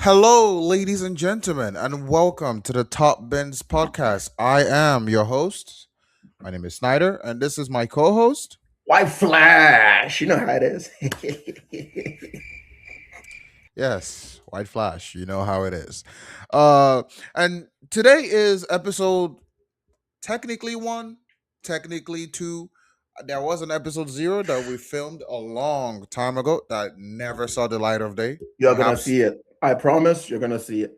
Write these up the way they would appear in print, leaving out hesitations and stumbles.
Hello, ladies and gentlemen, and welcome to the Top Bins podcast. I am your host. My name is Snyder, and this is my co host. White Flash, you know how it is. Yes, White Flash. You know how it is. And today is episode technically one, technically two. There was an episode zero that we filmed a long time ago that never saw the light of day. You're gonna Perhaps see it. I promise you're gonna see it.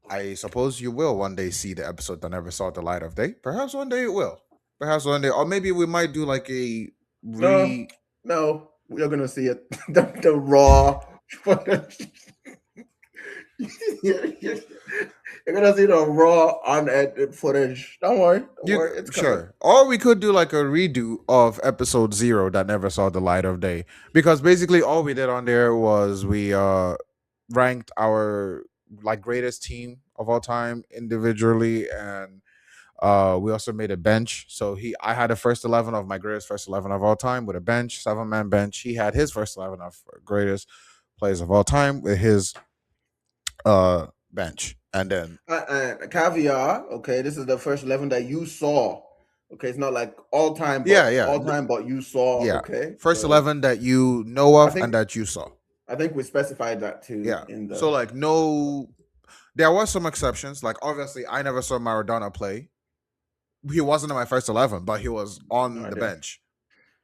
I suppose you will one day see the episode that never saw the light of day. Perhaps one day it will. Perhaps one day, or maybe we might do like a No, re. no, you're gonna see it. The raw footage. you're gonna see the raw unedited footage. Don't worry, don't You worry, it's coming. sure? Or we could do like a redo of episode zero that never saw the light of day, because basically all we did on there was we ranked our like greatest team of all time individually, and we also made a bench. So I had a first 11 of my greatest first 11 of all time with a bench, 7-man bench. He had his first 11 of greatest players of all time with his bench, and then Caviar. Okay, this is the first 11 that you saw. Okay, it's not like yeah, yeah, all time, but you saw. yeah. Okay, First so 11 that you know I of and think that you saw. I think we specified that too Yeah. in So the. like no, there was some exceptions. Like obviously, I never saw Maradona play. He wasn't in my first 11, but he was No on the idea. bench.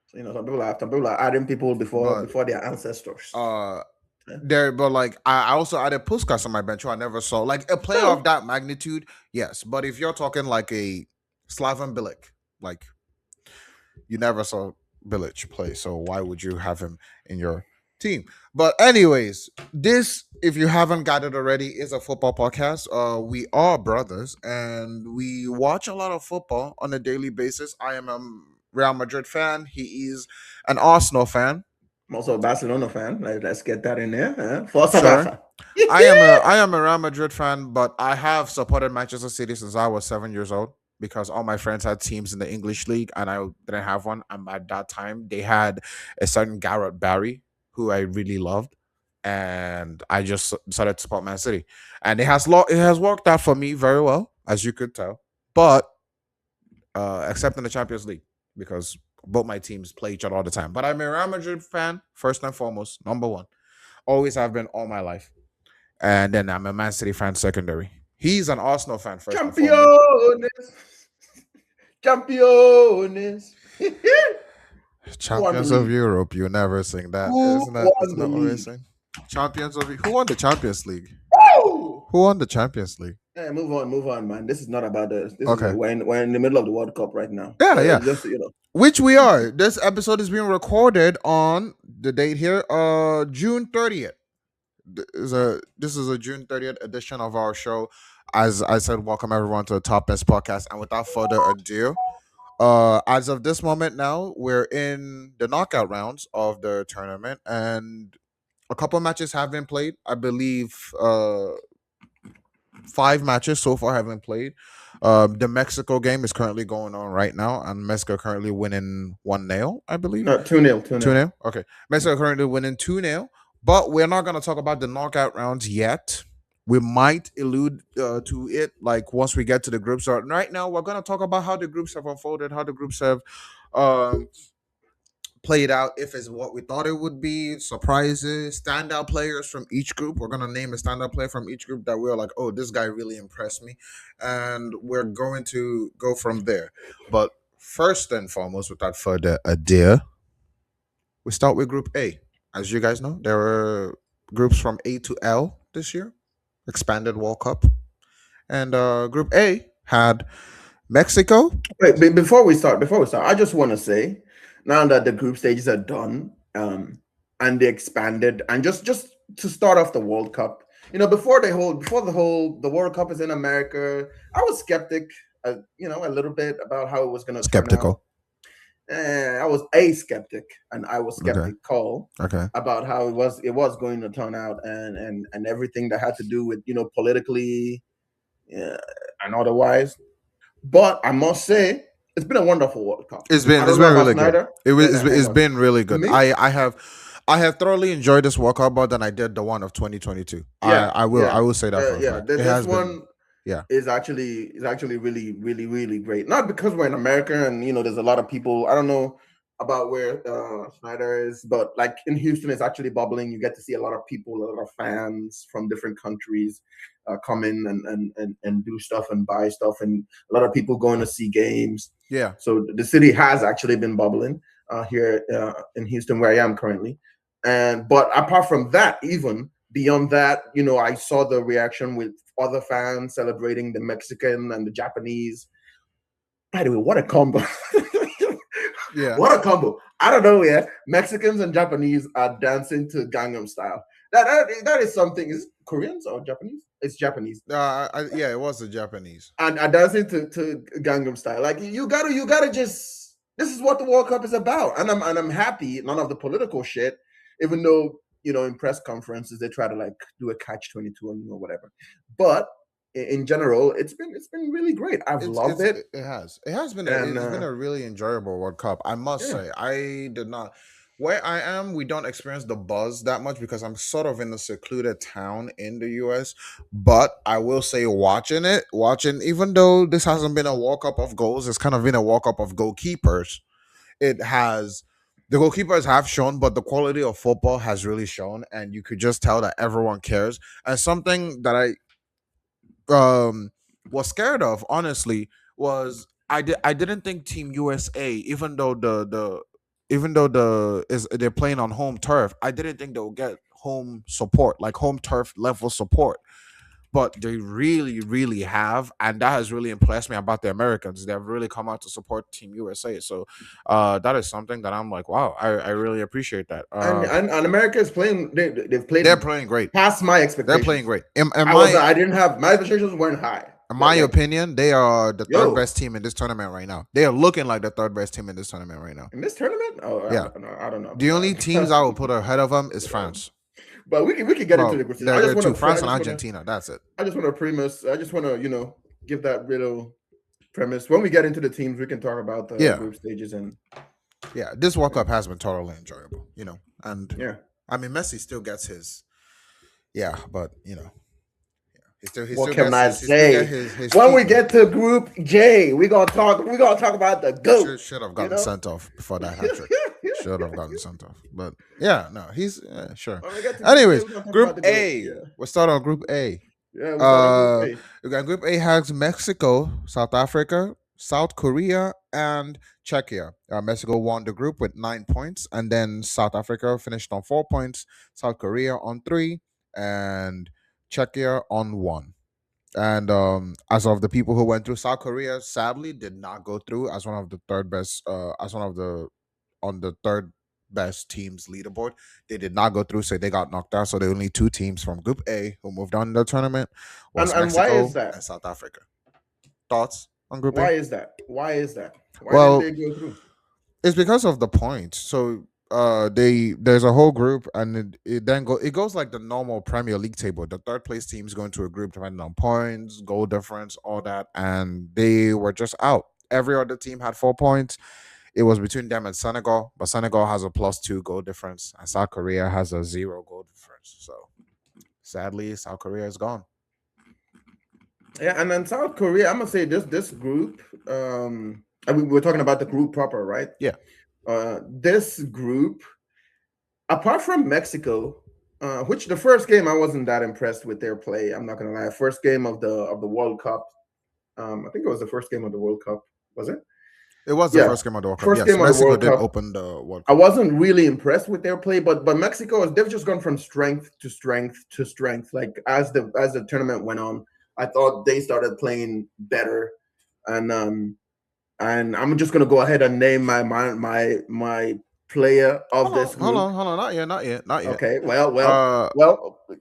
So, some people are adding people But before their ancestors. uh Yeah. there, but like I also added Puskas on my bench who I never saw. Like a player of No, that magnitude, yes. But if you're talking like a Slaven Bilic, like you never saw Bilic play, so why would you have him in your team? But anyways, this, if you haven't got it already, is a football podcast. We are brothers and we watch a lot of football on a daily basis. I am a Real Madrid fan. He is an Arsenal fan. I'm also a Barcelona fan. Let's get that in there. Forza Sure. Barca. I am a Real Madrid fan, but I have supported Manchester City since I was 7 years old because all my friends had teams in the English league and I didn't have one. And at that time, they had a certain Garrett Barry who I really loved, and I just decided to support Man City, and it has worked out for me very well, as you could tell. But except in the Champions League because both my teams play each other all the time. But I'm a Real Madrid fan first and foremost, number one. Always have been all my life, and then I'm a Man City fan secondary. He's an Arsenal fan first and foremost. Campeones. Campeones. Who won the Champions of league? Europe, you never sing that. Who Isn't that won isn't the that what we're league? saying? Champions of who won the Champions League? Woo! Who won the Champions League? Move on, man. This is not about this. This is Okay. we're in the middle of the World Cup right now. Yeah, yeah. Just Which we are. This episode is being recorded on the date here, June 30th. This is a June 30th edition of our show. As I said, welcome everyone to the Top Best Podcast. And without further ado, as of this moment now, we're in the knockout rounds of the tournament, and a couple matches have been played. I believe 5 matches so far have been played. The Mexico game is currently going on right now, and Mexico currently winning 1-0, I believe. no 2-0, 2 2-0. 0. Okay. Mexico currently winning 2-0, but we're not going to talk about the knockout rounds yet. We might allude to it like once we get to the groups. So right now, we're going to talk about how the groups have unfolded, how the groups have um, played out, if it's what we thought it would be, surprises, standout players from each group. We're going to name a standout player from each group that we're like, oh, this guy really impressed me. And we're going to go from there. But first and foremost, without further ado, we start with Group A. As you guys know, there were groups from A to L this year, expanded World Cup. And Group A had Mexico. Wait, before we start, I just want to say, now that the group stages are done, and they expanded, and just to start off the World Cup, before the World Cup is in America, I was skeptic, a little bit about how it was going to turn out. Skeptical. I was a skeptic, and I was Okay. skeptical Okay. about how it was going to turn out, and everything that had to do with politically, and otherwise. But I must say, it's been a wonderful World Cup. It's I been don't know about really good. Snyder. It was Hang it's on. been really To good. me, I have thoroughly enjoyed this World Cup more than I did the one of 2022. Yeah, I yeah, will say that for a fact. It This has been, one yeah, is actually really, really, really great. Not because we're in America and there's a lot of people. I don't know about where Schneider is, but like in Houston, it's actually bubbling. You get to see a lot of people, a lot of fans from different countries come in and do stuff and buy stuff, and a lot of people going to see games. yeah, So the city has actually been bubbling here in Houston, where I am currently. And but apart from that, even beyond that, I saw the reaction with other fans celebrating the Mexican and the Japanese. By the way, what a combo! yeah. What a combo! I don't know, yeah. Mexicans and Japanese are dancing to Gangnam Style. That is something. Is it Koreans or Japanese? It's Japanese, Yeah, it was the Japanese. and are dancing to Gangnam Style. Like you gotta just. This is what the World Cup is about, and I'm happy. None of the political shit, even though in press conferences they try to like do a catch 22 and whatever. But in general, it's been really great. I've loved it, It has been and it's been a really enjoyable World Cup. I must yeah. say, I did not. Where I am, we don't experience the buzz that much because I'm sort of in a secluded town in the US. But I will say, watching, even though this hasn't been a World Cup of goals, it's kind of been a World Cup of goalkeepers. It has the goalkeepers have shown, but the quality of football has really shown, and you could just tell that everyone cares. And something that I was scared of, honestly, was I didn't think Team USA, even though they're playing on home turf, I didn't think they'll get home support, like home turf level support, but they really, really have, and that has really impressed me about the Americans. They've really come out to support Team USA. So that is something that I'm like, wow, I really appreciate that. And America is playing. They've They're played playing great. past my They're playing expectations. great. I didn't have my expectations weren't high. In That my like opinion, they are the third yo best team in this tournament right now. They are looking like the third best team in this tournament right now. in this tournament. Oh, Yeah. I don't know The only about teams that. I will put ahead of them is Yeah. France. But we can get into Well, the group stage. I there just are two, want to France and Argentina. That's it. I just want to premise. I just want to give that little premise. When we get into the teams, we can talk about the Yeah. group stages and Yeah. This World Cup has been totally enjoyable, and yeah. I mean, Messi still gets his, yeah, but he What still can gets I his he still get say? his When we treatment. get to Group J, we gonna talk about the goat. Should have You gotten know. sent off before that hat trick. Should have gotten sent off. But yeah, no, he's sure. When we get to Group J, Anyways, we're gonna talk about Group the goat. A. Yeah, We'll start on Group A. yeah. We start on Group A. We got Group A has Mexico, South Africa, South Korea, and Czechia. Mexico won the group with 9 points, and then South Africa finished on 4 points, South Korea on three, and Czechia on one. And as of the people who went through, South Korea sadly did not go through as one of the third best, as one of the on the third best teams leaderboard. They did not go through, so they got knocked out. So the only two teams from Group A who moved on in the tournament was And why is Mexico that? and South Africa. Thoughts on Group A? Why is that? Why is that? Why didn't Well, they go through? it's because of the points. So there's a whole group, and it goes like the normal Premier League table. The third place teams go into a group depending on points, goal difference, all that, and they were just out. Every other team had 4 points. It was between them and Senegal, but Senegal has a +2 goal difference, and South Korea has a 0 goal difference. So sadly, South Korea is gone. Yeah, and then South Korea. I'm gonna say this group. I mean, we're talking about the group proper, right? Yeah. This group, apart from Mexico, which the first game I wasn't that impressed with their play. I'm not gonna lie. First game of the World Cup. I think it was the first game of the World Cup. Was it? It was the Yeah, first game of the World Cup. first Yes, game of the Mexico World did Cup. open the World I Cup. wasn't really impressed with their play, but Mexico they've just gone from strength to strength to strength. Like as the tournament went on, I thought they started playing better, and I'm just gonna go ahead and name my player of this group. Hold on. Not yet. Okay, Uh,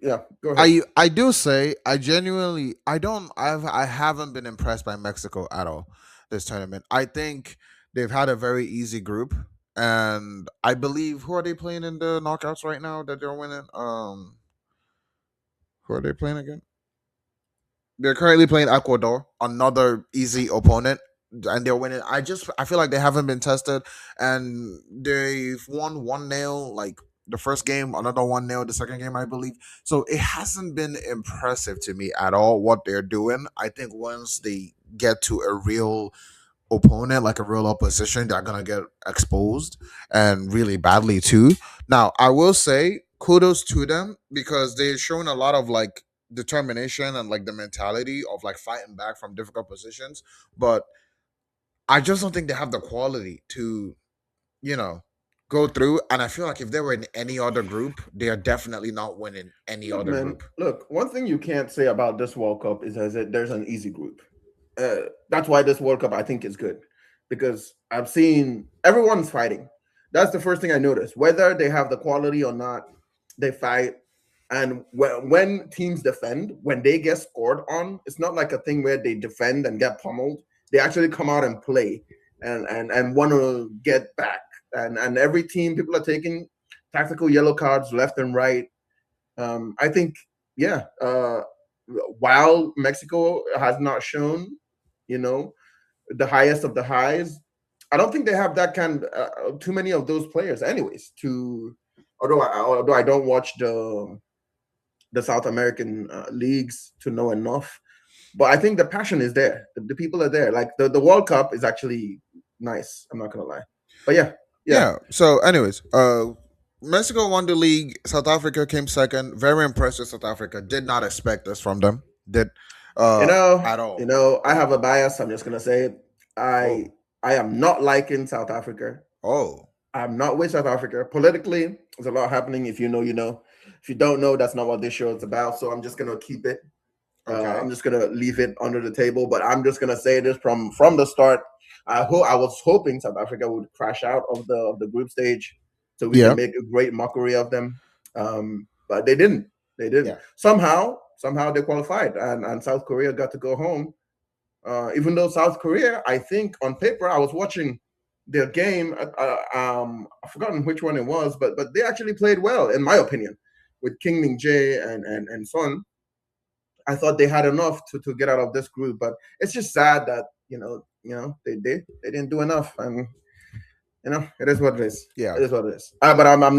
yeah. Go ahead. I do say I genuinely I haven't been impressed by Mexico at all this tournament. I think they've had a very easy group, and I believe who are they playing in the knockouts right now that they're winning? Who are they playing again? They're currently playing Ecuador, another easy opponent, and they're winning. I feel like they haven't been tested, and they've won 1-0. Like the first game, another 1-0 the second game, I believe. So it hasn't been impressive to me at all what they're doing. I think once they get to a real opponent, like a real opposition, they're gonna get exposed and really badly too. Now, I will say kudos to them because they've shown a lot of like determination and like the mentality of like fighting back from difficult positions. But I just don't think they have the quality to, you know, go through. And I feel like if they were in any other group, they are definitely not winning any Look, other man. group. Look, one thing you can't say about this World Cup is that there's an easy group. That's why this World Cup I think is good because I've seen everyone's fighting. That's the first thing I noticed. Whether they have the quality or not, they fight. And when teams defend, when they get scored on, it's not like a thing where they defend and get pummeled. They actually come out and play and want to get back. And every team, people are taking tactical yellow cards left and right. I think, yeah. While Mexico has not shown, you know, the highest of the highs, I don't think they have that kind. Too many of those players, anyways. To although I don't watch the South American leagues to know enough, but I think the passion is there. The people are there. Like the World Cup is actually nice. I'm not gonna lie, but yeah, yeah. Yeah. So, anyways, Mexico won the league. South Africa came second. Very impressive. South Africa did not expect this from them. Did at You all. know, I have a bias. I'm just gonna say it. I Oh, I am not liking South Africa. oh, I'm not with South Africa. Politically, there's a lot happening. If you know, you know. If you don't know, that's not what this show is about. So I'm just gonna keep it. okay. I'm just gonna leave it under the table. But I'm just gonna say this from the start. I was hoping South Africa would crash out of the group stage, so we can Yeah, make a great mockery of them. But they didn't. They didn't. yeah, Somehow they qualified, and South Korea got to go home. Even though South Korea, I think on paper, I was watching their game. I've forgotten which one it was, but they actually played well, in my opinion, with King Min Jae and Son. I thought they had enough to get out of this group, but it's just sad that they didn't do enough, and it is what it is. yeah. It is what it is. But I'm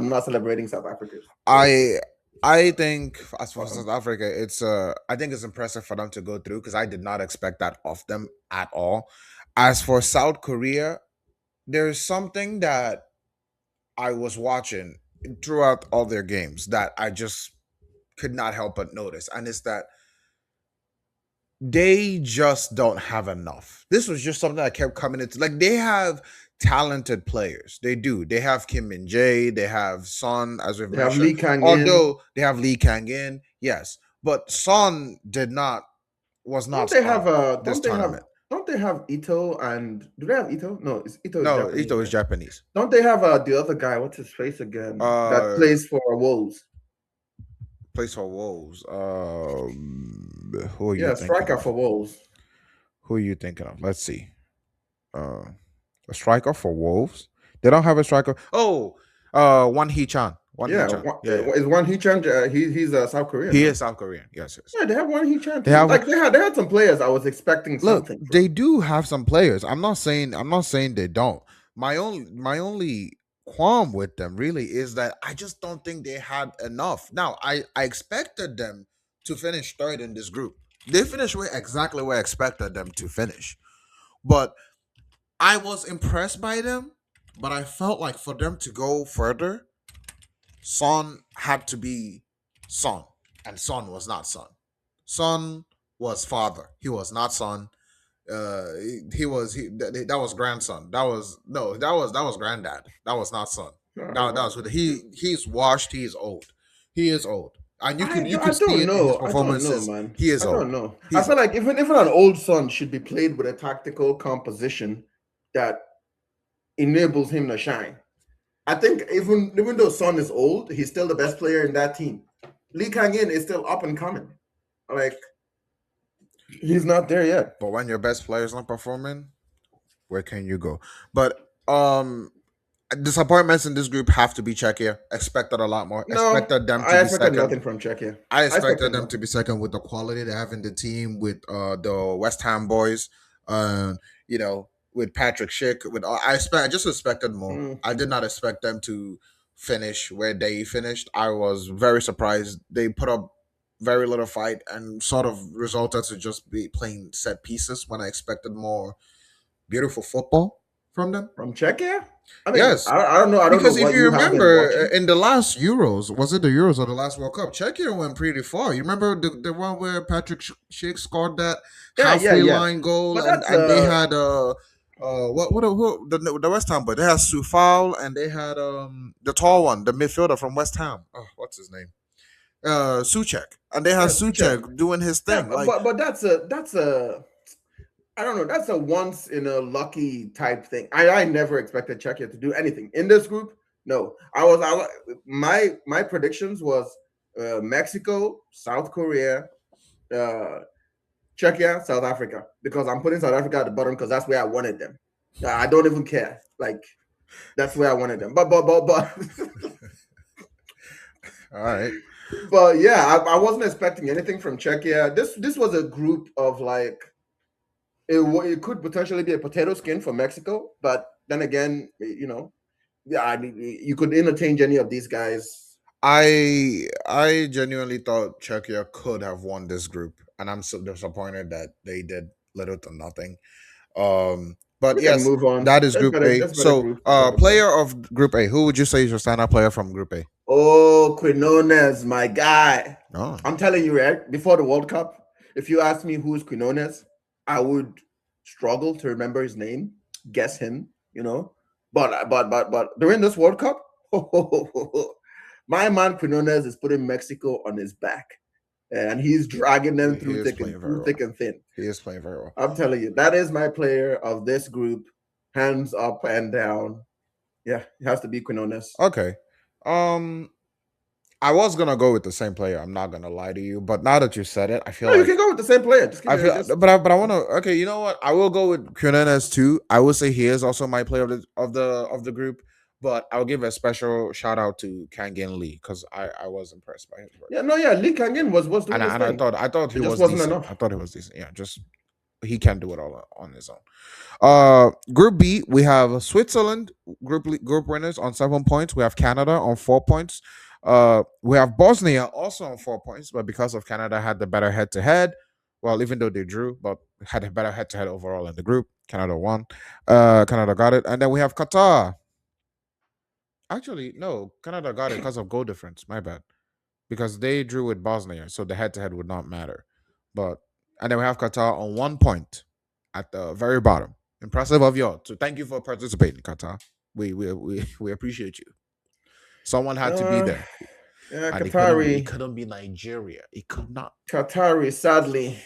not celebrating South Africa's I I think as for bottom. South Africa, it's I think it's impressive for them to go through because I did not expect that of them at all. As for South Korea, there's something that I was watching throughout all their games that I just could not help but notice, and it's that they just don't have enough. This was just something that kept coming into like they have talented players. They do. They have Kim Min Jae, they have Son, as we've They have mentioned. Lee Kang In. Although they have Lee Kang In, yes. But Son did not was Don't not they have start this tournament. don't they have Ito, and do they have Ito? No, Ito is No, Japanese, Ito is right? Japanese. Don't they have the other guy? What's his face again? That Uh plays for Wolves. Plays for Wolves. Who are you Yeah, thinking striker of? for Wolves. Who are you thinking of? Let's see. Uh a striker for Wolves. They don't have a striker. Oh, One Hee Chan. One Hee Yeah, Chan. Yeah, yeah. is one He Chan? He's South Korean, He no? is South Korean. Yes, yes. Yeah, they have one He Chan They too. have Like they had some players. I was expecting look, something they from. do have some players. I'm not saying they don't. My only qualm with them really is that I just don't think they had enough. Now, I expected them to finish third in this group. They finished where exactly where I expected them to finish. But I was impressed by them, but I felt like for them to go further, Son had to be Son, and Son was not Son. Son was father. He was not son. He was that was grandson. That was no, that was granddad. That was not son. That was what he's washed. He is old. He is old, and you I could see don't it in his know. I don't know, performances. man. He is I don't old. know. I He's feel old. like even an old son should be played with a tactical composition that enables him to shine. I think even though Son is old, he's still the best player in that team. Lee Kang In is still up and coming. Like he's not there yet. But when your best player is not performing, where can you go? But disappointments in this group have to be Czechia. Expected a lot more. No, Expected them to I be expected second. nothing from Czechia. I I expected expected them to nothing. be second with the quality they have in the team with the West Ham boys, uh, you know, with Patrick Schick. With I just expected more. Mm. I did not expect them to finish where they finished, I was very surprised. They put up very little fight and sort of resulted to just be playing set pieces when I expected more beautiful football from them. From Czechia. I mean, Yes, I don't know. I don't know because if what you you have been remember watching. in the last Euros, was it the Euros or the last World Cup? Czechia went pretty far. You remember the one where Patrick Schick scored that Yeah, yeah, halfway yeah. line goal, But and that's they had what who, the West Ham, but they had Sufal and they had the tall one, the midfielder from West Ham. Oh, what's his name? Suchek, and they had yeah, Suchek. Suchek doing his Yeah, thing. Like but that's a I don't know. That's a once in a lucky type thing. I never expected Czechia to do anything in this group. No, my predictions was Mexico, South Korea, uh, Czechia, South Africa, because I'm putting South Africa at the bottom because that's where I wanted them. I don't even care. Like that's where I wanted them. But all right. but yeah, I wasn't expecting anything from Czechia. This was a group of like it could potentially be a potato skin for Mexico, but then again, yeah, I mean, you could interchange any of these guys. I genuinely thought Czechia could have won this group, and I'm so disappointed that they did little to nothing. But We can yes, move on. that is Group A. There's better So, groups to talk about. player of Group A, who would you say is your standout player from Group A? Oh, Quinones, my guy. Oh, I'm telling you, right? Before the World Cup, if you ask me who's Quinones, I would struggle to remember his name, guess him. But during this World Cup, my man Quinones is putting Mexico on his back, and he's dragging them he is playing very through well. thick and thin. He is playing very well. I'm telling you, that is my player of this group, hands up and down. Yeah, it has to be Quinones. Okay. Um, I was gonna go with the same player. I'm not gonna lie to you, but now that you said it, I feel No, you like can go with the same player. Just give I me feel, just but I want to. Okay, you know what? I will go with Quinones too. I will say he is also my player of the group, but I'll give a special shout out to Kangin Lee because I was impressed by his work, yeah, no, yeah. Lee Kangin was and doing his I thing. thought he It just was wasn't decent. I enough. thought he was decent. Yeah, just he can do it all on his own. Group B, we have Switzerland group winners on 7 points. We have Canada on 4 points. We have Bosnia also on 4 points, but because of Canada had the better head to head, well, even though they drew, but had a better head to head overall in the group, Canada won. Canada got it, and then we have Qatar. Actually, no, Canada got it because of goal difference. My bad, because they drew with Bosnia, so the head to head would not matter. But and then we have Qatar on 1 point at the very bottom. Impressive of y'all. So thank you for participating, Qatar. We appreciate you. Someone had to be Uh, there, yeah, and it Qatari, couldn't be Nigeria. It could not. Qatari, sadly,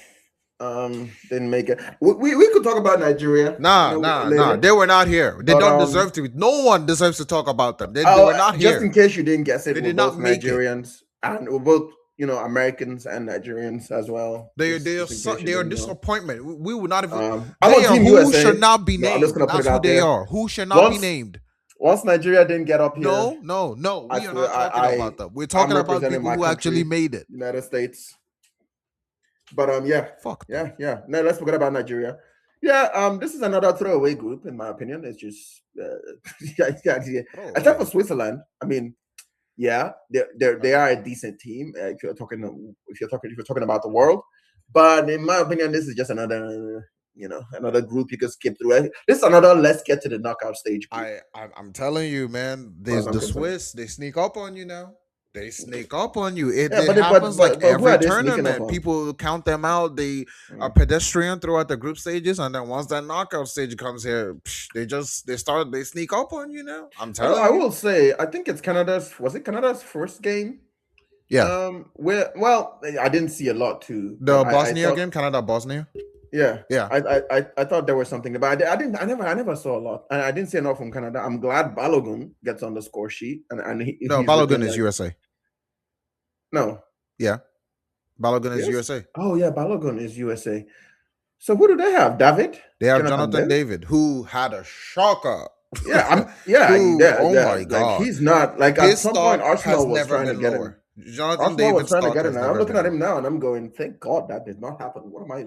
didn't make it. We could talk about Nigeria, Nah. later. They were not here. They But don't deserve to be. No one deserves to talk about them. They oh, were not just in here. case you didn't guess it, They we're did not both make it. Nigerians, and we're both Americans and Nigerians as well. Just in case you They are didn't know. disappointment. We would not even. I'm They on are Team who should USA. not be No, I'm just named. gonna put it That's who out they there. are. Who should not be Once named. once Nigeria didn't get up here, No. I We are swear not talking about them. We're I'm talking about representing people my who actually country, made it. United States. But yeah, Fuck them. yeah. No, let's forget about Nigeria. Yeah, this is another throwaway group in my opinion. It's just yeah. Oh, Except for wait. Switzerland. I mean, yeah, they are a decent team. If you're talking about the world, but in my opinion, this is just another group you can skip through. This is another let's get to the knockout stage group, I'm telling you, man. as far as There's I'm the concerned. Swiss. They sneak up on you now. They sneak up on you. It, Yeah, it happens like but who are every they sneaking up tournament. on? People count them out. They are Mm. pedestrian throughout the group stages, and then once that knockout stage comes here, they sneak up on you now. I'm Although telling I you. will say, I think it's Canada's. Was it Canada's first game? Yeah, Where well, I didn't see a lot too, but the I Bosnia thought, game, Canada Bosnia. yeah, Yeah, I thought there was something, but I never saw a lot, and I didn't see enough from Canada. I'm glad Balogun gets on the score sheet, and no, he's Balogun looking is like USA. no, Yeah, Balogun is yes, USA. oh yeah, Balogun is USA. So who do they have? David, They have Jonathan Jonathan David. David, who had a shocker. Yeah, I'm yeah Who? yeah Oh yeah. my Like god, he's not like at his some point stock has Arsenal was never trying to been get him. lower. Jonathan Arsenal was David's trying to stock get him has now. I'm never looking been at him low. now and I'm going, thank God that did not happen. What am I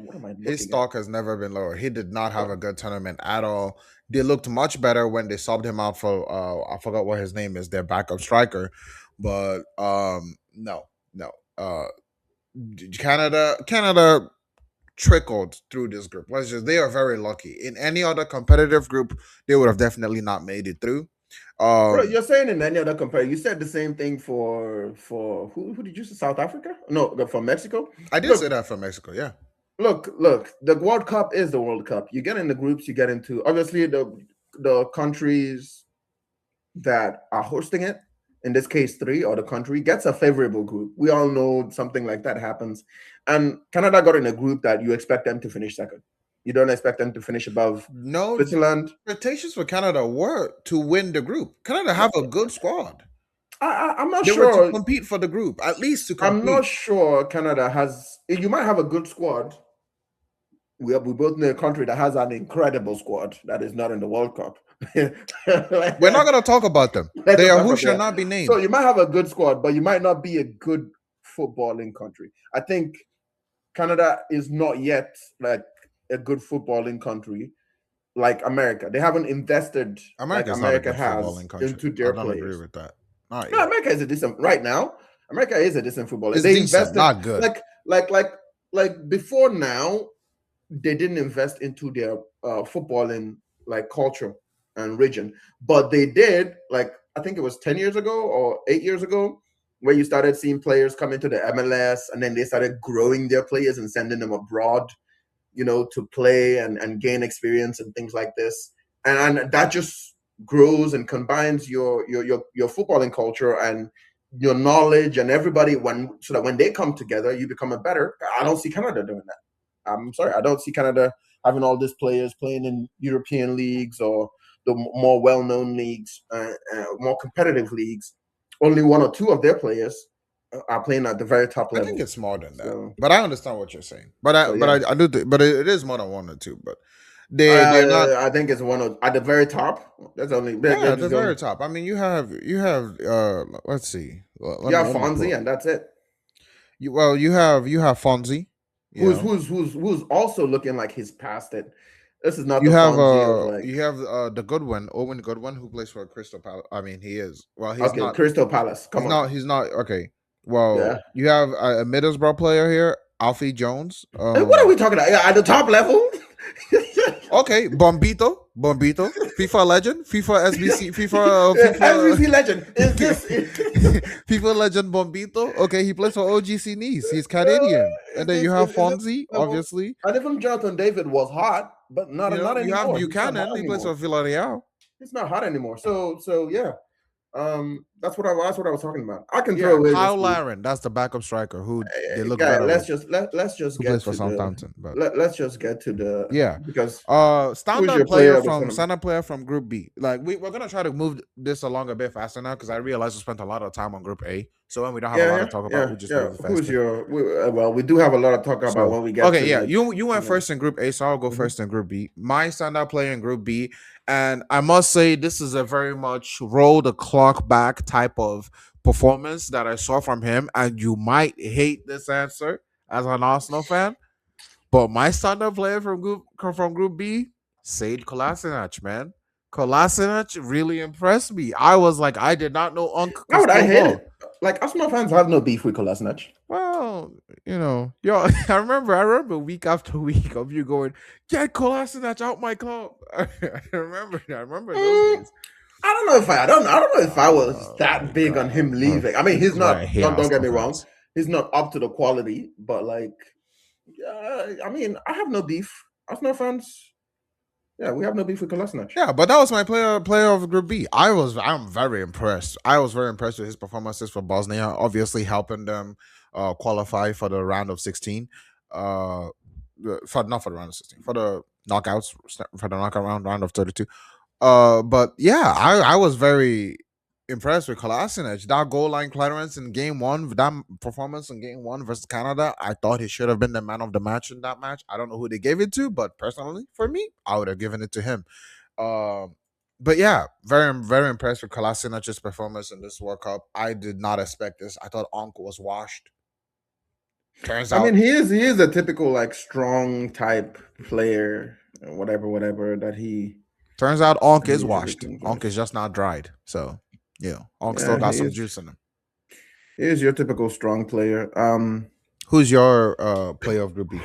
His looking at? stock has never been lower. He did not have Oh, a good tournament at all. They looked much better when they subbed him out for I forgot what his name is, their backup striker. But no, no. Canada trickled through this group. Let's just they are very lucky. In any other competitive group, they would have definitely not made it through. bro, Um you're saying in any other compare. You said the same thing for who did you say? South Africa? No, from Mexico. I did say Look, that for Mexico, yeah. look. The World Cup is the World Cup. You get in the groups. You get into obviously the countries that are hosting it. In this case, three or the country gets a favorable group. We all know something like that happens, and Canada got in a group that you expect them to finish second. You don't expect them to finish above No, the Switzerland. expectations for Canada were to win the group. Canada have a good squad. I'm not They were to sure. compete for the group, at least to I'm not compete. sure Canada has. You might have a good squad. We both know a country that has an incredible squad that is not in the World Cup. We're not gonna talk about them. Let's They just are start who from shall there. not be So named. you might have a good squad, but you might not be a good footballing country. I think Canada is not yet like a good footballing country like America. They haven't invested like America is not a America good has footballing country. into I their don't agree players. with that. Not No, yet. America is a decent right now. America is a decent footballer. It's They decent, invested not good. like before now. They didn't invest into their footballing like culture and region, but they did like I think it was 10 years ago or 8 years ago where you started seeing players come into the MLS and then they started growing their players and sending them abroad, to play and gain experience and things like this. And that just grows and combines your footballing culture and your knowledge and everybody when so that when they come together, you become a better. I don't see Canada doing that. I'm sorry, I don't see Canada having all these players playing in European leagues or the more well-known leagues, more competitive leagues. Only one or two of their players are playing at the very top I think level. it's more than that. So, But I understand what you're saying. But so yeah, I do but it is more than one or two. But they're not. I think it's one of at the very top. That's only Yeah, they're at the just the very only. top. I mean, you have. Let's see. You have Let me pull Fonzie, up. and that's it. You have Fonzie. You Who's know, who's who's who's also looking like he's past it. This is not the Fonzie of like you have the Goodwin, Owen Goodwin, who plays for Crystal Palace. I mean, he is. Well, okay, Crystal Palace. Come on, He's not okay. Well, yeah. you have a Middlesbrough player here, Alfie Jones. And what are we talking about? Yeah, at the top level? Okay, Bombito, FIFA legend, FIFA SBC, FIFA, SVC legend. Is this FIFA legend Bombito. Okay, he plays for OGC Nice. He's Canadian, and then you have is this Fonzie, level? obviously. And even Jonathan David was hot, but You know, not you have anymore. He's not hot Buchanan. He plays anymore. for Villarreal. He's not hot anymore. So yeah. That's what I was talking about. I can throw Yeah, away this Kyle group. Laren. That's the backup striker who they look Guy, better with. let's just Who get plays for to the Southampton? But let's just get to the yeah. because who's your player of the tournament? Standard player from Group B. Like we're gonna try to move this along a bit faster now because I realize we spent a lot of time on Group A. So when we don't have a Yeah, lot to yeah, talk about, yeah, we just yeah. move it Who's faster. your? Well, we do have a lot to talk about So when we get okay, to yeah, the. you went Yeah. first in Group A, so I'll go Mhm. first in Group B. My standout player in Group B, and I must say this is a very much roll the clock back type of performance that I saw from him, and you might hate this answer as an Arsenal fan, but my standout player from Group B, Said Kolasinac, man. Kolasinac really impressed me. I was like, I did not know Unc Why could would I still hate ball. it? Like Arsenal fans have no beef with Kolasinac. Well, yo, I remember week after week of you going, get Kolasinac out my club. I remember those Mm, days. I don't know if I was Oh my that big on god. him leaving. I mean, This he's is why I not. hate Don't get Arsenal me wrong. fans. He's not up to the quality, but like, I mean, I have no beef. Arsenal fans, yeah, we have no beef with Kolasinac. Yeah, but that was my player of Group B. I'm very impressed. I was very impressed with his performances for Bosnia, obviously helping them qualify for the round of 16. Uh for not for the round of 16, for the knockouts, for the knockout round of 32. But yeah, I was very impressed with Kolasinac. That goal line clearance in game one, that performance in game one versus Canada, I thought he should have been the man of the match in that match. I don't know who they gave it to, but personally, for me, I would have given it to him. Um, But yeah, very impressed with Kolasinac's performance in this World Cup. I did not expect this. I thought Onk was washed. Turns I mean, out he is a typical like strong type player, whatever turns out Onk that he is usually washed. comes with. Onk is just not dried. So yeah, Onk still Yeah, got some juice in him. he is your typical strong player. Who's your player of Group B?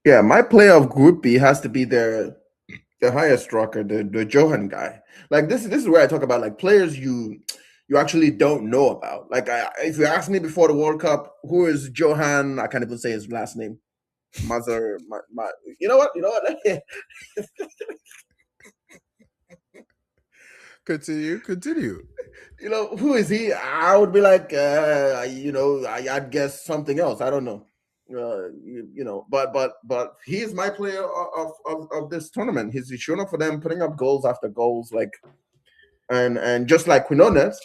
Yeah, my player of Group B has to be the highest striker, the Johan guy. Like this is where I talk about like players you actually don't know about. Like if you ask me before the World Cup, who is Johan? I can't even say his last name. Mazar, you know what? You know what? Continue, continue. Who is he? I would be like, I'd guess something else. I don't know. But he is my player of this tournament. He's showing up for them, putting up goals after goals, like and just like Quinones,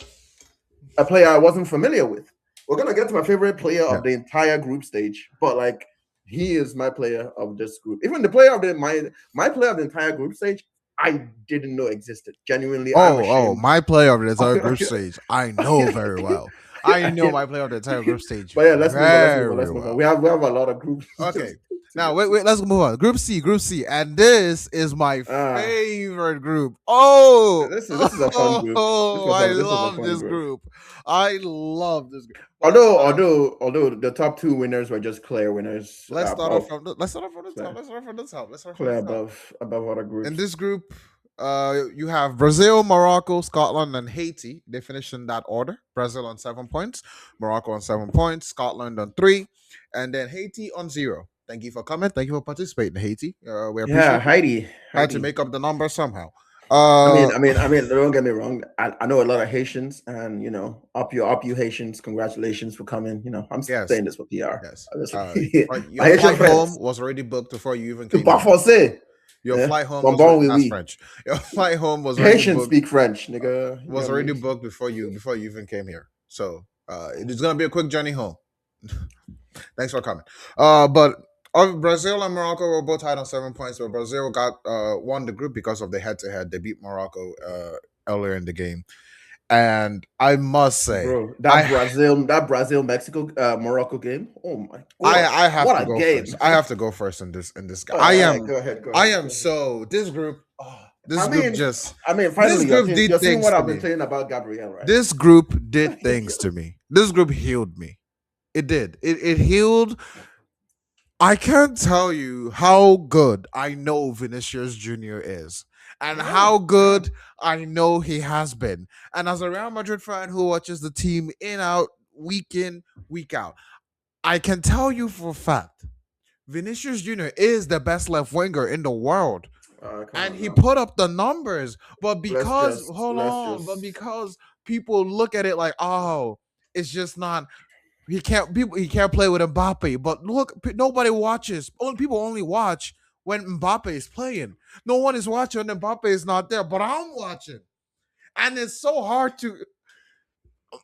a player I wasn't familiar with. We're gonna get to my favorite player Yeah. of the entire group stage, but like he is my player of this group. Even the player of the my player of the entire group stage, I didn't know existed. Genuinely, I'm Oh, ashamed. my player of the entire group stage, I know very well. I know my player of the entire group stage But yeah, let's move on. Let's move on. very Let's move on. well. We have a lot of groups Okay. to Now get to. wait, let's move on. Group C, and this is my Ah, favorite group. Oh, this is a fun group. This was I a this was a love fun this group. group. I love this group. But Although the top two winners were just clear winners. let's start off Oh, from let's start off from the top. clear, Let's start off from the top. Let's start from clear the top. above other In groups. this group, you have Brazil, Morocco, Scotland, and Haiti. They finished in that order. Brazil on 7 points, Morocco on 7 points, Scotland on three, and then Haiti on zero. Thank you for coming. Thank you for participating, Haiti. We Yeah, appreciate you. Had to Heidi. make up the number somehow. I Uh, mean, I mean, I mean. Don't get me wrong. I know a lot of Haitians, and up you Haitians. Congratulations for coming. I'm yes, saying this for PR. yes. Obviously, my Your Haitian flight home friends. was already booked before you even Tu came parles here. français? Your Yeah. flight home Bon was bon, oui, that's oui. French. Your flight home was already Haitians booked speak French, nigga. You was got already me. booked before you even came here. So it's gonna be a quick journey home. Thanks for coming. But Brazil and Morocco were both tied on 7 points, but Brazil got won the group because of the head to head. They beat Morocco earlier in the game, and I must say, Bro, I That Brazil Mexico Morocco game. Oh my I god. I have What to a go first. game. I have to go first in this. All I right, am go ahead, go I ahead, am go ahead. so this group. Oh, I mean, this finally group did you're seeing things what to I've been me. saying about Gabriel, right? This group did things to me. This group healed me. It did. It healed. I can't tell you how good I know Vinicius Jr. is and Yeah, how yeah. good I know he has been. And as a Real Madrid fan who watches the team week in, week out, I can tell you for a fact Vinicius Jr. is the best left winger in the world. Come And on he now. put up the numbers. But Let's just because people look at it like, oh, it's just not he can't play with Mbappe. But look, nobody watches. Only people only watch when Mbappe is playing. No one is watching when Mbappe is not there. But I'm watching, and it's so hard to.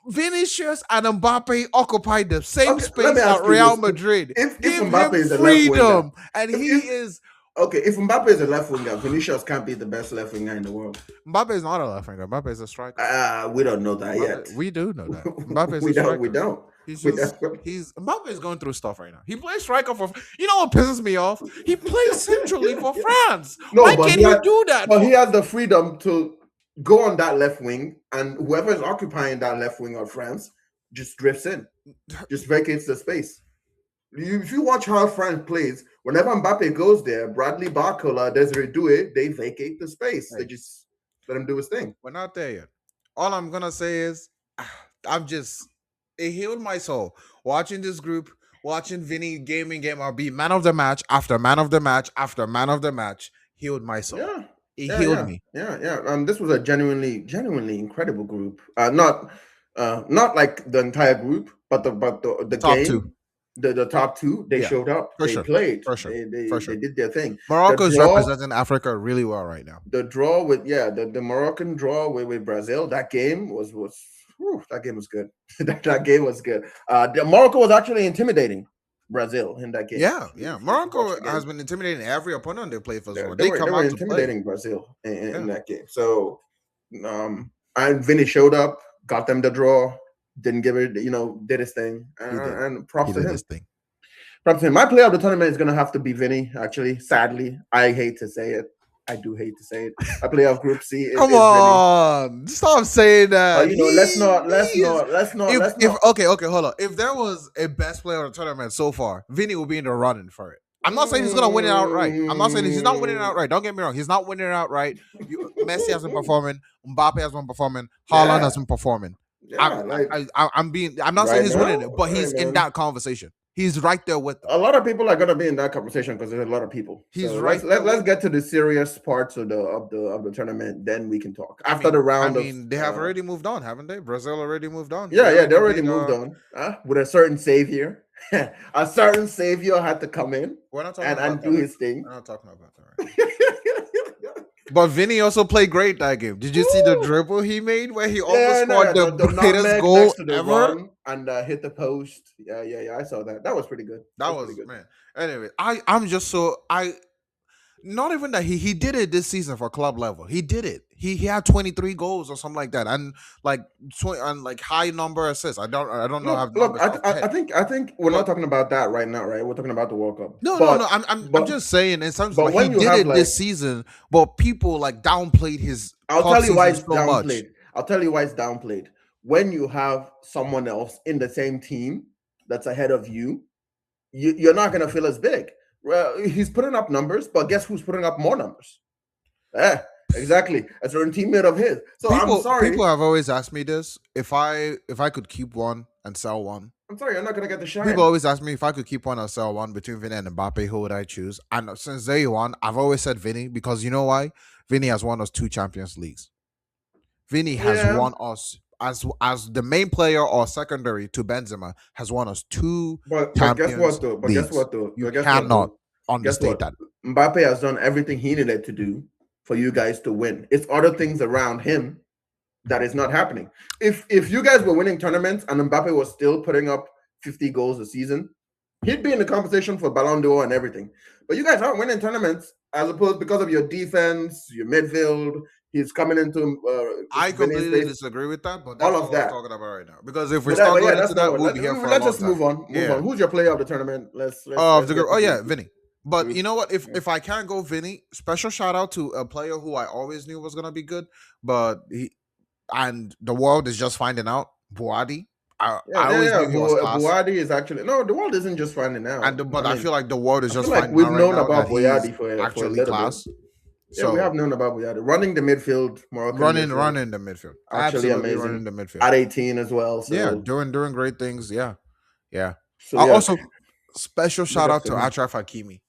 Vinicius and Mbappe occupy the same okay. Let me space at ask you Real this: Madrid. if Give Mbappe him is a left winger, freedom, and he if is. okay, if Mbappe is a left winger, Vinicius can't be the best left winger in the world. Mbappe is not a left winger. Mbappe is a striker. We don't know that yet. We do know that. Mbappe is we a don't. We striker. don't. He's We just don't. he's Mbappe is going through stuff right now. He plays striker for you know what pisses me off? He plays centrally for France. No, Why can't you do that but he for has the freedom to go on that left wing, and whoever is occupying that left wing of France just drifts in, just vacates the space. If you watch how France plays, whenever Mbappe goes there, Bradley Barcola, Desiree Doué, they vacate the space. They Hey, just let him do his thing. we're not there yet. All I'm gonna say is I'm just it healed my soul. Watching this group, watching Vinny game or be man of the match after man of the match after man of the match healed my soul. Yeah, It yeah, healed yeah, me. yeah, yeah. This was a genuinely incredible group. Not like the entire group, but the Top two. game, the top two, they Yeah, showed up, for they sure. played, For sure. For they sure. did their thing. The Morocco is draw, representing Africa really well right now. the draw with the Moroccan draw with Brazil. That game that game was good. That game was good. The Morocco was actually intimidating. Brazil in that game. Yeah, yeah. If you watch Morocco the has game, been intimidating every opponent they play for they, sure. they They were they come were out to play. intimidating Brazil in Yeah, that game. So, and Vinny showed up, got them the draw, didn't give it, did his thing, he did. and He props to did him. his thing. Props to him. My player of the tournament is gonna have to be Vinny. Actually, sadly, I hate to say it. I do hate to say it. My player of Group C Come is Vinny. on, stop saying But that. let's not, He let's is. not, let's not, let's If not. okay, hold on. If there was a best player of the tournament so far, Vinny will be in the running for it. I'm not saying he's gonna win it outright. I'm not saying he's not winning it Mm, outright. Don't get me wrong. He's not winning it outright. Messi hasn't performing. Mbappe has been performing. Haaland has yeah, been performing. yeah. Like I'm being. I'm not saying right he's winning now, it, but hey he's in man. that conversation. He's right there with them. A lot of people are gonna be in that conversation because there's a lot of people. He's So right there let's with get them. to the serious parts of the tournament. Then we can talk I after the mean, I round of. mean, they have already moved on, haven't they? Brazil already moved on. They Yeah, they already already beat. moved on with a certain savior. A certain savior had to come in We're not talking and about do that right his now. thing. We're not talking about that right now. But Vinny also played great that game. Did you see the Woo! dribble he made where he almost Yeah, no, scored yeah, the the greatest nutmeg goal next to the ever? run and hit the post. Yeah, yeah, yeah. I saw that. That was pretty good. That That was pretty was good. man. Anyway, I'm just so I not even that he did it this season for club level. He did it. He had 23 goals or something like that, and like and like high number assists. I don't know have Look. numbers off the head, I think we're not but talking about that right now, right? We're talking about the World Cup. no. I'm But just saying in terms of but like he when you did have it like, this season, but people like downplayed his I'll club tell you why season it's so much. downplayed. I'll tell you why it's downplayed. When you have someone else in the same team that's ahead of you, you're not gonna feel as big. Well, he's putting up numbers, but guess who's putting up more numbers? Yeah, exactly. A certain teammate of his. So I'm People sorry. have always asked me this if I could keep one and sell one. I'm sorry, you're not gonna get the People shine. always ask me if I could keep one or sell one between Vinny and Mbappe, who would I choose? And since day one, I've always said Vinny because you know why? Vinny has won us two Champions Leagues. Vinny has Yeah, won us as the main player or secondary to Benzema has won us two but guess Champions what though? Leagues. You But guess what cannot though? Guess understate what? that. Mbappe has done everything he needed to do for you guys to win. It's other things around him that is not happening. If you guys were winning tournaments and Mbappe was still putting up 50 goals a season, he'd be in the conversation for Ballon d'Or and everything. But you guys aren't winning tournaments as opposed because of your defense, your midfield. He's coming into I Vinny's completely space, disagree with that, but all that's not of what we're that. talking about right now. Because if we start But yeah, going that's into not that, what. we'll be here for a Let's long just time. move on. Move Yeah. on. Who's your player of the tournament? Of Let's the group. get Oh to yeah, Vinny. But group. you know what? If I can't go Vinny, special shout out to a player who I always knew was gonna be good, but he and the world is just finding out. Boadi. Yeah, I yeah, always yeah. knew he was class, Buadi is actually no. The world isn't just finding out. but I I mean, feel like the world is I feel just like finding we've out right known now that about he's Boyadi for a actually little bit. class. Yeah, we So have known about Boyadi running the midfield, Moroccan midfield, running the midfield, actually absolutely running amazing the midfield. at 18 as well. Yeah, So doing great things. Yeah, yeah. yeah, Also, special big shout ups out to to him. Achraf Hakimi, Yeah,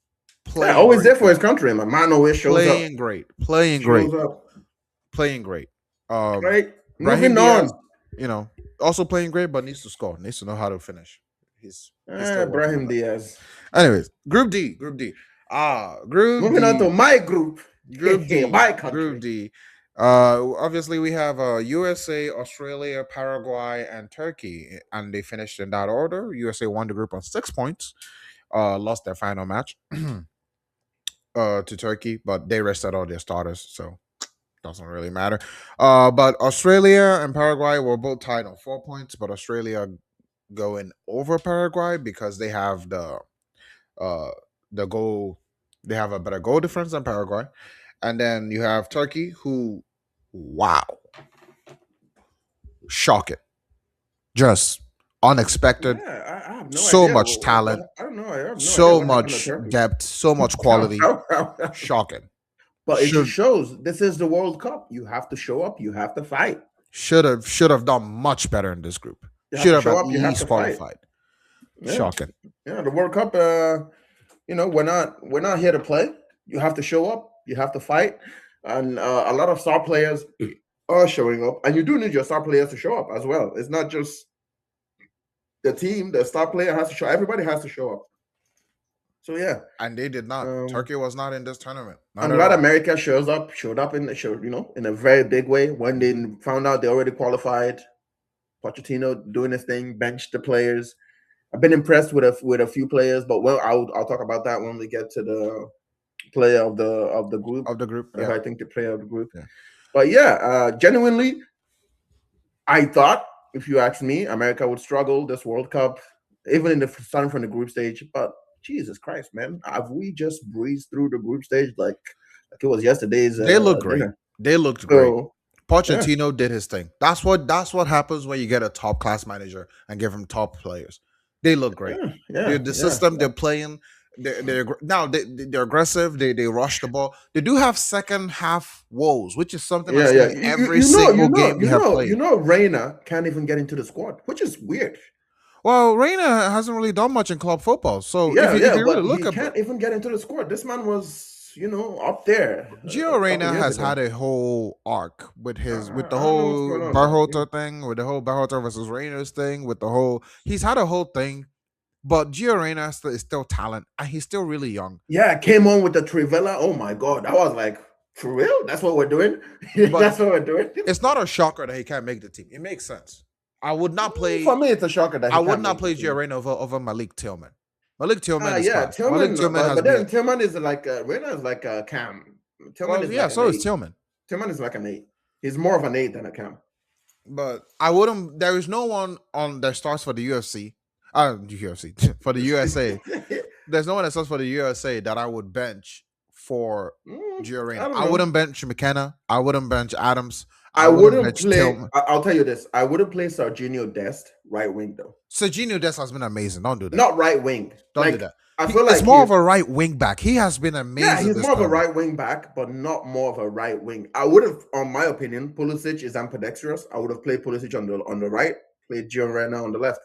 playing always great there for his football, country. Man always shows up. playing great, playing great, Shows up. playing great. Right. Brahim Moving Diaz, on. also playing great, but needs to score, needs to know how to finish. He's still working on Brahim that. Diaz. Anyways, Group D. Group Moving on to D, my group. My Group country. D. Obviously we have USA, Australia, Paraguay, and Turkey, and they finished in that order. USA won the group on 6 points. Lost their final match to Turkey, but they rested all their starters, so doesn't really matter. But Australia and Paraguay were both tied on 4 points, but Australia going over Paraguay because they have uh the goal they have a better goal difference than Paraguay. And then you have Turkey who wow, shocking. Just unexpected. Yeah, I have no So idea. much talent, I don't know. I have no idea so what happened to much Turkey. depth, so much quality. Shocking. But it just Should shows this is the World Cup. You have to show up. You have to fight. should have done much better in this group. You have Should to have show at up. You have least to fight. qualified. Yeah, Shocking. yeah. The World Cup. We're not here to play. You have to show up. You have to fight. And a lot of star players are showing up, and you do need your star players to show up as well. It's not just the team. The star player has to show. Everybody has to show up. So yeah, And they did not. um, Turkey was not in this tournament. Not I'm at glad all. America showed up in the show, in a very big way. When they found out they already qualified, Pochettino doing his thing, benched the players, I've been impressed with a few players, but well, I'll talk about that when we get to the player of the group. of the group. Yeah, I think the player of the group. yeah. But yeah, genuinely, I thought, if you ask me, America would struggle this World Cup, even in the starting from the group stage. But Jesus Christ, man, have we just breezed through the group stage like it was yesterday's They look great. dinner? They looked great. So yeah, Pochettino did his thing. That's what happens when you get a top class manager and give him top players. They look great. yeah, yeah, The yeah, system they're playing, they're aggressive. They rush the ball. They do have second half woes, which is something I've yeah, seen yeah. in every single game we have You played. know, Reina can't even get into the squad, which is weird. Well, Reina hasn't really done much in club football, so Yeah, if yeah, you really but look he at can't even get into the squad. This man was, up there Gio a couple Reyna years has ago. had a whole arc with the I don't know what's going whole on, but Berhalter thing, with the whole Berhalter versus Reynolds thing, with the whole he's had a whole thing. But Gio Reyna is still talent, and he's still really young. yeah, came on with the Trivella. Oh my god, I was like, for real? That's what we're doing? But That's what we're doing? it's not a shocker that he can't make the team. It makes sense. I would not For play. me, it's a shocker that I he would can't not make the play Gio team. Reyna over Malik Tillman. Malik Tillman is Yeah, class. Malik Tillman, Tillman has but been then Tillman is like Reina is like a Cam. Tillman well, is yeah. like an So is eight. Tillman. Tillman is like an eight. He's more of an eight than a Cam. But I wouldn't. There is no one on that starts for the UFC. UFC for the USA. There's no one that starts for the USA that I would bench for Gio I Reyna. don't I know. wouldn't bench McKenna. I wouldn't bench Adams. I I wouldn't wouldn't bench play. Tillman. I'll tell you this. I wouldn't play Serginho Dest right wing though. Serginho Dest has been amazing. Don't do that. Not right wing. Don't do Like that. I feel It's like more of a right wing back. He has been amazing he's this more of a tournament. right wing back, but not more of a right wing. I would have, on my opinion, Pulisic is ambidextrous. I would have played Pulisic on the right, played Gio Reyna on the left.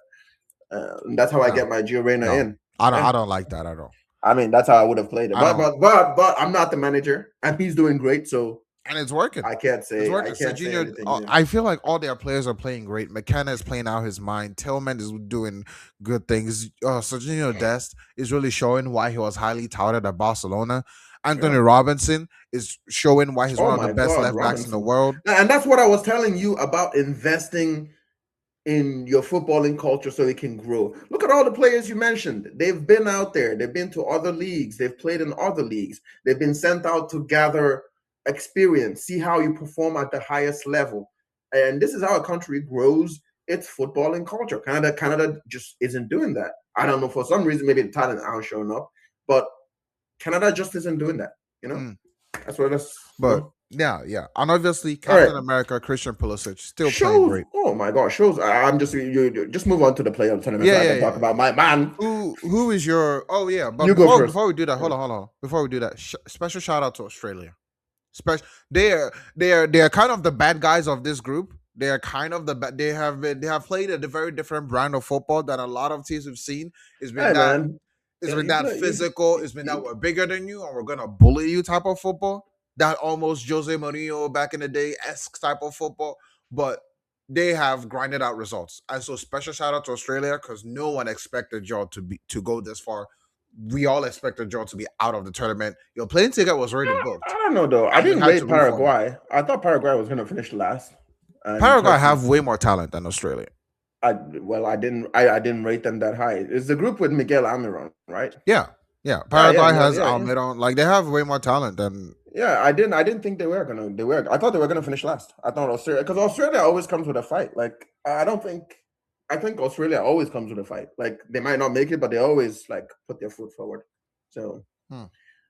And that's how I No, get my Gio Reyna no, in. I don't like that at all. I mean, that's how I would have played it. I don't, But I'm not the manager, and he's doing great, so and it's working. I can't It's say working. anything. Yeah. I feel like all their players are playing great. McKenna is playing out his mind. Tillman is doing good things. Serginho Dest is really showing why he was highly touted at Barcelona. Anthony Yeah. Robinson is showing why he's Oh one of the my best God, left backs in the Robinson. world. And that's what I was telling you about investing in your footballing culture so it can grow. Look at all the players you mentioned. They've been out there, they've been to other leagues, they've played in other leagues, they've been sent out to gather experience, see how you perform at the highest level. And this is how a country grows its footballing culture. Canada just isn't doing that. I don't know, for some reason, maybe the talent aren't showing up, but Canada just isn't doing that. Mm. That's what that's. But yeah. And obviously, Captain America, Christian Pulisic, still playing great. Oh my gosh, shows. I'm just you just move on to the play of the tournament so I can talk about my man. Who is your? Oh yeah, but You go first. before we do that, hold on. Before we do that, special shout out to Australia. They are kind of the bad guys of this group. They are kind of they have played a very different brand of football than a lot of teams we've seen. It's been Hey that man, it's been that physical. It's been that we're bigger than you and we're gonna bully you type of football. That almost Jose Mourinho back in the day esque type of football. But they have grinded out results. And so special shout out to Australia because no one expected y'all to go this far. We all expected y'all to be out of the tournament. Your plane ticket was already booked. I don't know though. I didn't rate Paraguay. I thought Paraguay was gonna finish last. Paraguay have way more talent than Australia. I didn't rate them that high. It's the group with Miguel Almiron, right? Yeah. Paraguay has Almiron. Like they have way more talent than. Yeah, I didn't think they were gonna. I thought they were gonna finish last. I thought Australia, because Australia always comes with a fight. Like I think Australia always comes with a fight. Like they might not make it, but they always like put their foot forward. So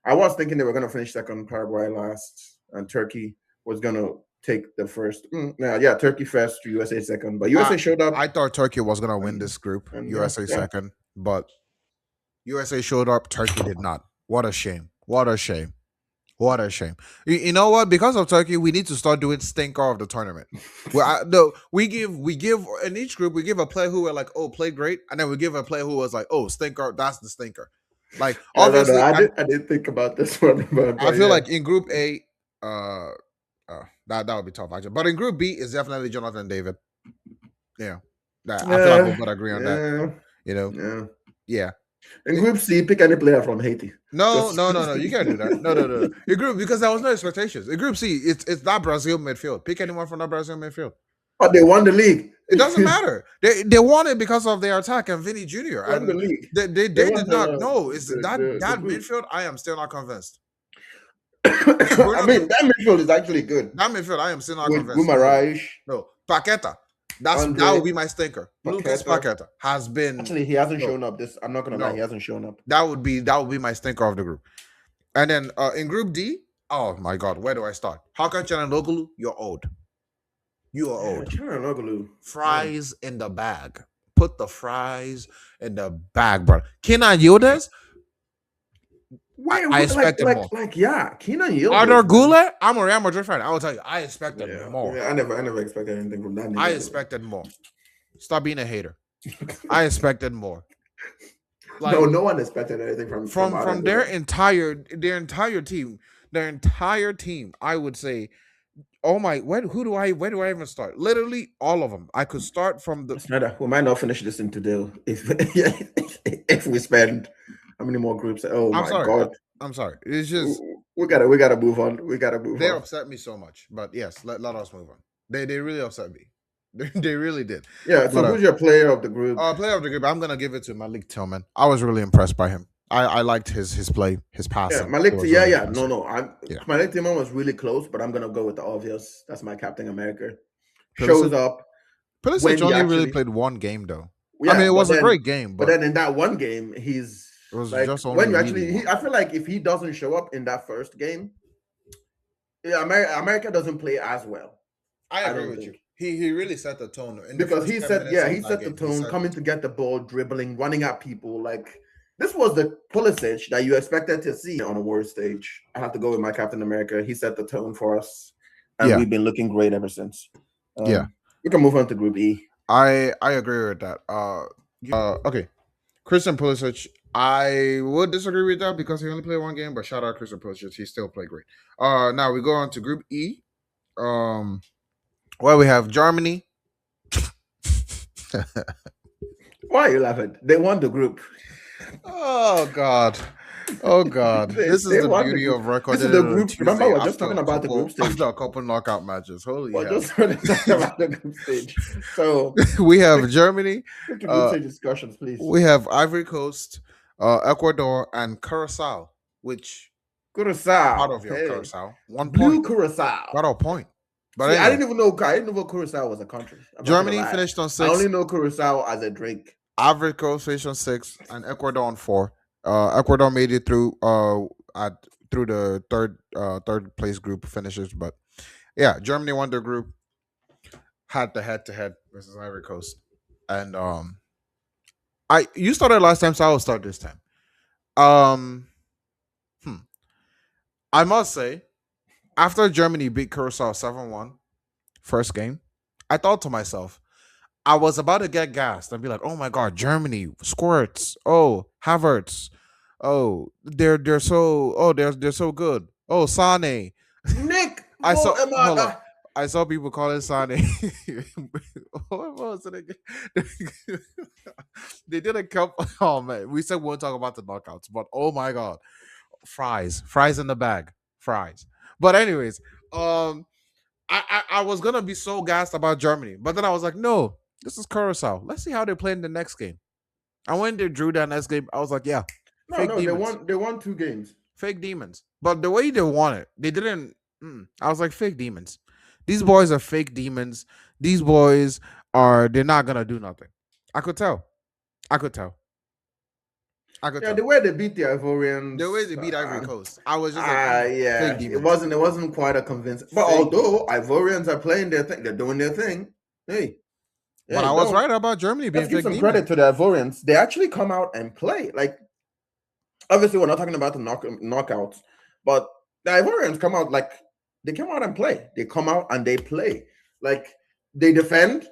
I was thinking they were gonna finish second, Paraguay last, and Turkey was gonna take the first. Turkey first, USA second, but USA showed up. I thought Turkey was gonna win this group, USA second, but USA showed up. Turkey did not. What a shame! What a shame! What a shame! You know what? Because of Turkey, we need to start doing stinker of the tournament. We give in each group we give a player who were like, oh, played great, and then we give a player who was like, oh, stinker. That's the stinker. Like obviously, I didn't think about this one. But I feel like in Group A, that would be tough actually. But in Group B, it's definitely Jonathan David. Yeah, I feel like we both agree on that. You know, yeah. In Group C, pick any player from Haiti. No. You can't do that. No. In Group, because there was no expectations. In Group C, it's that Brazil midfield. Pick anyone from that Brazil midfield. But they won the league. It doesn't matter. They won it because of their attack and Vinny Jr. Won the And league. they They won did not know. Is the that group. midfield? I am still not convinced. If we're I not mean, that midfield is actually good that midfield, I am still not with convinced. No, Gumarães, no. Paqueta. That Andre, would be my stinker. Lucas Paqueta. Paqueta has been Actually, he hasn't no, shown up. This I'm not gonna lie, he no. hasn't shown up. That would be my stinker of the group. And then in Group D, oh my God, where do I start? Hakan Çalhanoğlu, you're old. You are Yeah, old. Çalhanoğlu. Man. Fries in the bag. Put the fries in the bag, bro. Kenan Yildiz, I expected more. Yeah, Kenan Arthur Yildiz, man. Goulet, I'm a Real Madrid fan. I will tell you, I expected Yeah, more. yeah, I never expected anything from that I nigga. expected more. Stop being a hater. I expected more. No, Like no one expected anything from Arda from their Güler. entire team, I would say, oh my, where do I even start? Literally all of them. I could start from the. Snyder, we might not finish this in today if if we spend how many more groups? Oh I'm my sorry. god, I'm sorry. It's just we gotta move on. We gotta move they on. upset me so much. But yes, let us move on. They really upset me. They really did. Yeah. So But who's your player of the group? player of the group, I'm gonna give it to Malik Tillman. I was really impressed by him. I liked his play, his Yeah, passing. It Malik. was Yeah, really yeah. No, impressive. no. I'm Yeah. Malik Timon was really close, but I'm gonna go with the obvious. That's my Captain America. Shows Pulisic, up Pulisic when he only really actually. played one game though. I mean, Yeah, it was a great game, but but then in that one game, he's it was like just only when you really actually. one. I feel like if he doesn't show up in that first game, yeah, America doesn't play as well. I I agree don't with you. think. He really set the tone in the Because first he 10 minutes he of that set the game. He tone, set the coming to get the ball, dribbling, running at people. Like this was the Pulisic that you expected to see on a world stage. I have to go with my Captain America. He set the tone for us, and yeah, we've been looking great ever since. yeah. We can move on to Group E. I agree with that. Okay, Christian Pulisic. I would disagree with that because he only played one game, but shout out Christian Pulisic. He still played great. Now we go on to Group E. Um, where we have Germany. Why are you laughing? They won the group. Oh God. Oh God. This is They the won the beauty group. of This is recording it the on a group. Remember, Tuesday we're just talking about the group stage. after a couple knockout matches. Holy We're hell. just talking about the group stage. So We have Germany, quick to group stage discussions, please. we have Ivory Coast, Ecuador, and Curacao, which out Curacao. of your Hey, Curacao. 1 point. Blue Curacao. Got a point. But See, I anyway, didn't even know. I didn't know Curacao was a country. I'm not gonna Germany lie. finished on I only 6, know Curacao as a drink. Ivory Coast finished on 6, and Ecuador on 4. Ecuador made it through at through the third place group finishes, but yeah, Germany won their group, had the head to head versus Ivory Coast, and I you started last time, so I will start this time. Um, hmm. I must say, after Germany beat Curacao 7-1 first game, I thought to myself, I was about to get gassed and be like, "Oh my god, Germany squirts! Oh, Havertz! Oh, they're so good! Oh, Sane!" Nick I Mo saw hold up. Emada. I saw people calling Sane. What was it again? They did a couple. Oh man, we said we won't talk about the knockouts, but oh my god, fries in the bag, fries. But anyways, um, I was gonna be so gassed about Germany, but then I was like, no, this is Curacao. Let's see how they play in the next game. And when they drew that next game, I was like, yeah, No, fake no, they demons, won. They won 2 games. fake demons. But the way they won it, they didn't. I was like, fake demons. These boys are fake demons. These boys they're not gonna do nothing. I could tell. I could tell. I could Yeah, tell. the way they beat the Ivorians. The way they beat Ivory Coast, I was just like, fake Yeah, it demons. wasn't. It wasn't quite a convincing. But Fake although demons. Ivorians are playing their thing, they're doing their thing. Hey, But hey, I was don't right about Germany being let's give fake some demons. credit to the Ivorians. They actually come out and play. Like obviously, we're not talking about the knockouts, but the Ivorians come out like they come out and play. They come out and they play. Like they defend,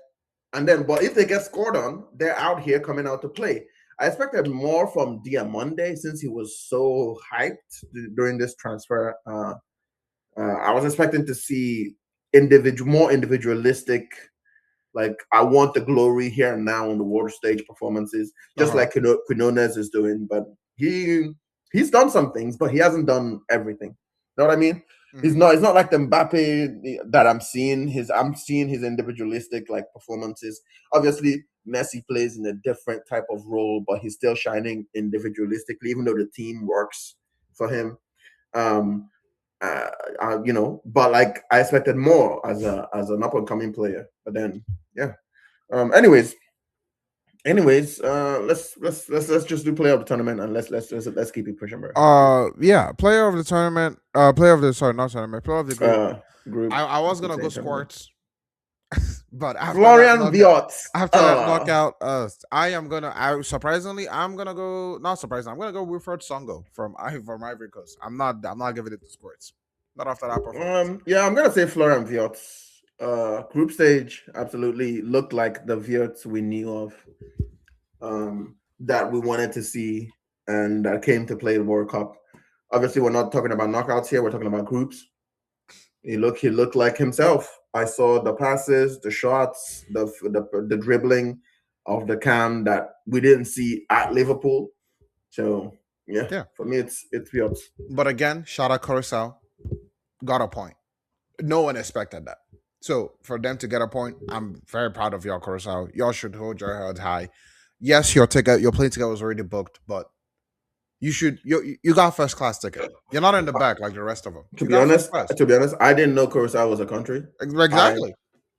and then but if they get scored on, they're out here coming out to play. I expected more from Diamonde since he was so hyped during this transfer. I was expecting to see more individualistic, like I want the glory here and now on the world stage performances, just Uh-huh. like Quinones is doing. But he's done some things, but he hasn't done everything. Know what I mean? Hmm. It's not like the Mbappe that I'm seeing his individualistic like performances. Obviously, Messi plays in a different type of role, but he's still shining individualistically, even though the team works for him. Um, but like I expected more as an up and coming player. But then, yeah. Anyways, let's just do player of the tournament and let's keep it pushing, bro. Yeah, player of the tournament. Player of the sorry, not tournament. Player of the group. Uh, group. I was Let's gonna say go tournament. Squirts, but Florian Viot. after that knockout, I am gonna. Surprisingly, I'm gonna go. Not surprisingly, I'm gonna go Wilfred Songo from Ivory Coast. I'm not giving it to Squirts. Not after that performance. Yeah, I'm gonna say Florian Viot. Group stage absolutely looked like the Viots we knew of, that we wanted to see and that came to play the World Cup. Obviously, we're not talking about knockouts here. We're talking about groups. He looked like himself. I saw the passes, the shots, the dribbling of the cam that we didn't see at Liverpool. So yeah, Yeah, for me it's Viot. but again, shout out Coruscant. Got a point. No one expected that. So for them to get a point, I'm very proud of y'all, Coruscant. Y'all should hold your heads high. Yes, your plane ticket was already booked, but you got first class ticket. You're not in the back like the rest of them. You got first class. To be honest, I didn't know Curacao was a country. I Exactly.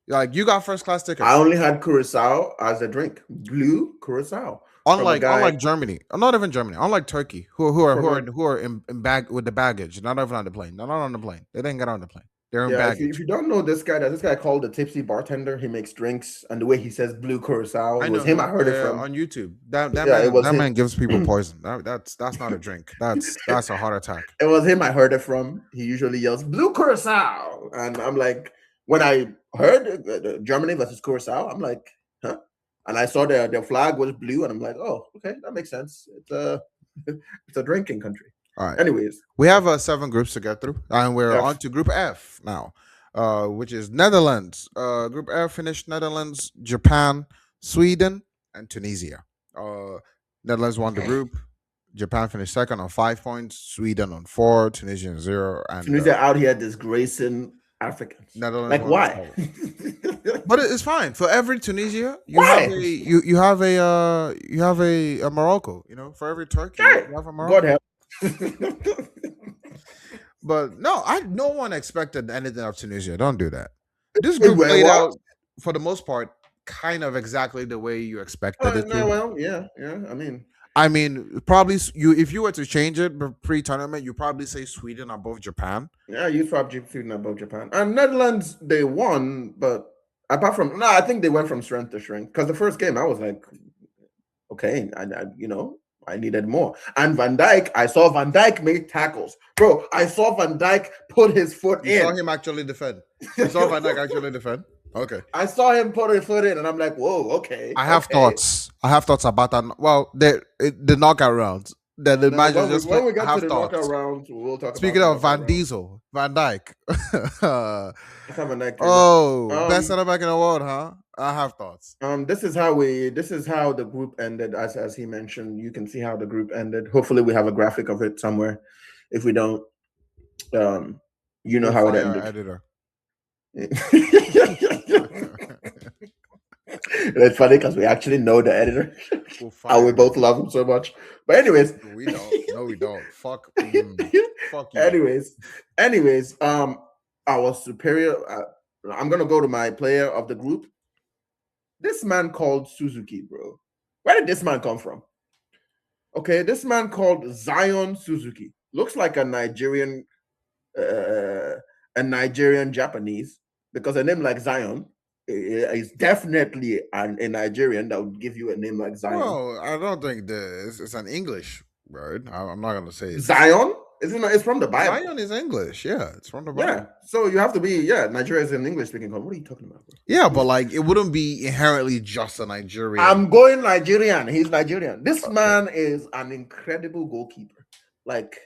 Like you got first class I tickets. only had Curacao as a drink, blue Curacao from a guy Unlike Germany, not even Germany. Unlike Turkey, from a who are in bag with the baggage, not even on the plane. They're not on the plane. They didn't get on the plane. They're in yeah. If baggage. you don't know this guy, there's this guy called the Tipsy Bartender. He makes drinks, and the way he says blue Curacao, I it was know him. I him heard it from. on YouTube. Yeah, it was That him. man gives people poison. That's not a drink. That's a heart attack. It was him I heard it from. He usually yells blue Curacao, and I'm like, when I heard Germany versus Curacao, I'm like, huh? And I saw their flag was blue, and I'm like, oh, okay, that makes sense. It's a it's a drinking country. All right. Anyways, We yeah, have seven groups to get through, and we're on F. to Group F now, which is Netherlands. Group F finished Netherlands, Japan, Sweden, and Tunisia. Uh, Netherlands won the group. Japan finished second on 5 points. Sweden on four. Tunisia on zero, and Tunisia out here disgracing Africans. Netherlands Like won on why? seven. But it's fine for every Tunisia. Why? You have a Morocco. You know, for every Turkey Hey, you have a God Morocco. help. But no one expected anything of Tunisia. Don't do that. This group Wait, played what? out for the most part kind of exactly the way you expected it No, to. well, yeah, yeah. I mean, I mean, probably you if you were to change it pre-tournament, you probably say Sweden above Japan. yeah, you swapped Sweden above Japan. And Netherlands, they won, but apart from no, I think they went from strength to strength. Because the first game, I was like, okay, I needed more. And Van Dyke, I saw Van Dyke make tackles, bro. I saw Van Dyke put his foot You saw in. him actually defend. You saw Van Dijk actually defend. Okay. I saw him put his foot in, and I'm like, whoa, okay, I have okay. thoughts. I have thoughts about that. Well, the knockout rounds. The Now, match is just play. when we I get to have the knockout thoughts. rounds, we'll talk about Speaking the of knockout Van rounds. Diesel, Van Dyke. Let's have a Dyke trigger. Best center back in the world, huh? I have thoughts. This is how the group ended, as he mentioned. You can see how the group ended. Hopefully we have a graphic of it somewhere. If we don't, um, you know We'll how it fire our ended. editor. It's funny because we actually know the editor, We'll and fire we him. both love him so much. But anyways, We don't. No, we don't. Fuck. Fuck you. anyways, our superior. I'm gonna go to my player of the group. This man called Suzuki, bro. Where did this man come from? Okay, this man called Zion Suzuki. Looks like uh, a Nigerian Japanese, because a name like Zion is definitely a Nigerian that would give you a name like Zion. Well, I don't think it's an English word. I'm not gonna say it's Zion? It's from the Bible. Zion is English. Yeah, it's from the Yeah. Bible. So you have to be, Nigeria is an English speaking country. What are you talking about, bro? Yeah, but like it wouldn't be inherently just a Nigerian. I'm going Nigerian. He's Nigerian. This man is an incredible goalkeeper. Like,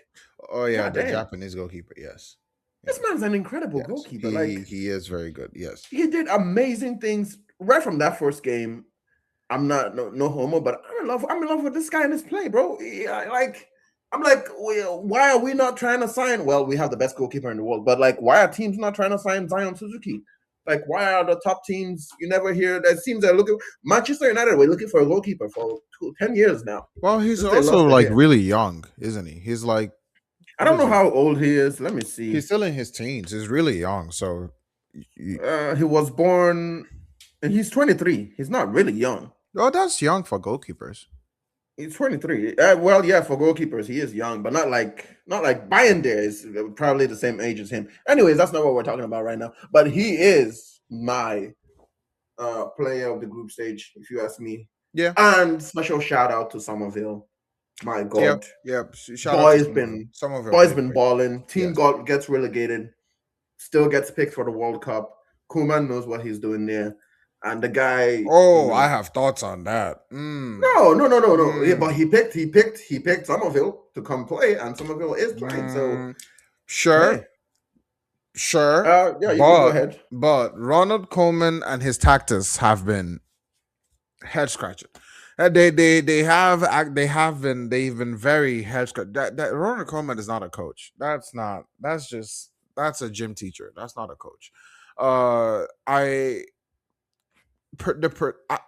Oh yeah, the goddamn. Japanese goalkeeper. Yes. This man's an incredible Yes. goalkeeper. He is very good. Yes. He did amazing things right from that first game. I'm not no homo, but I'm in love with this guy and his play, bro. I'm like, well, why are we not trying to sign? Well, we have the best goalkeeper in the world, but like, why are teams not trying to sign Zion Suzuki? Like, why are the top teams you never hear? That seems they're looking. Manchester United were looking for a goalkeeper for 10 years now Well, he's since they also lost like again. really young, isn't he? He's like, I what don't is know he? how old he is. Let me He's see. still in his teens. He's really young. So, y- He was born, and he's 23. He's not really young. oh, that's young for goalkeepers. He's 23. Well, yeah, for goalkeepers, he is young, but not like Bayern there is probably the same age as him. Anyways, that's not what we're talking about right now. But he is my player of the group stage, if you ask me. Yeah. And special shout out to Somerville. My Yep. God, Yep. Shout out to boy's Somerville. been Somerville boy's played been great. balling. Team Yes. got gets relegated, still gets picked for the World Cup. Koeman knows what he's doing there, and the guy, Oh, I have thoughts on that. no. Yeah, but Mm, he picked Somerville to come play, and Somerville is playing. So mm. Sure. hey, Sure. yeah, you can go But ahead. Ronald Koeman and his tactics have been head scratching. They've been very head scratch. That Ronald Koeman is not a coach. That's a gym teacher. That's not a coach. I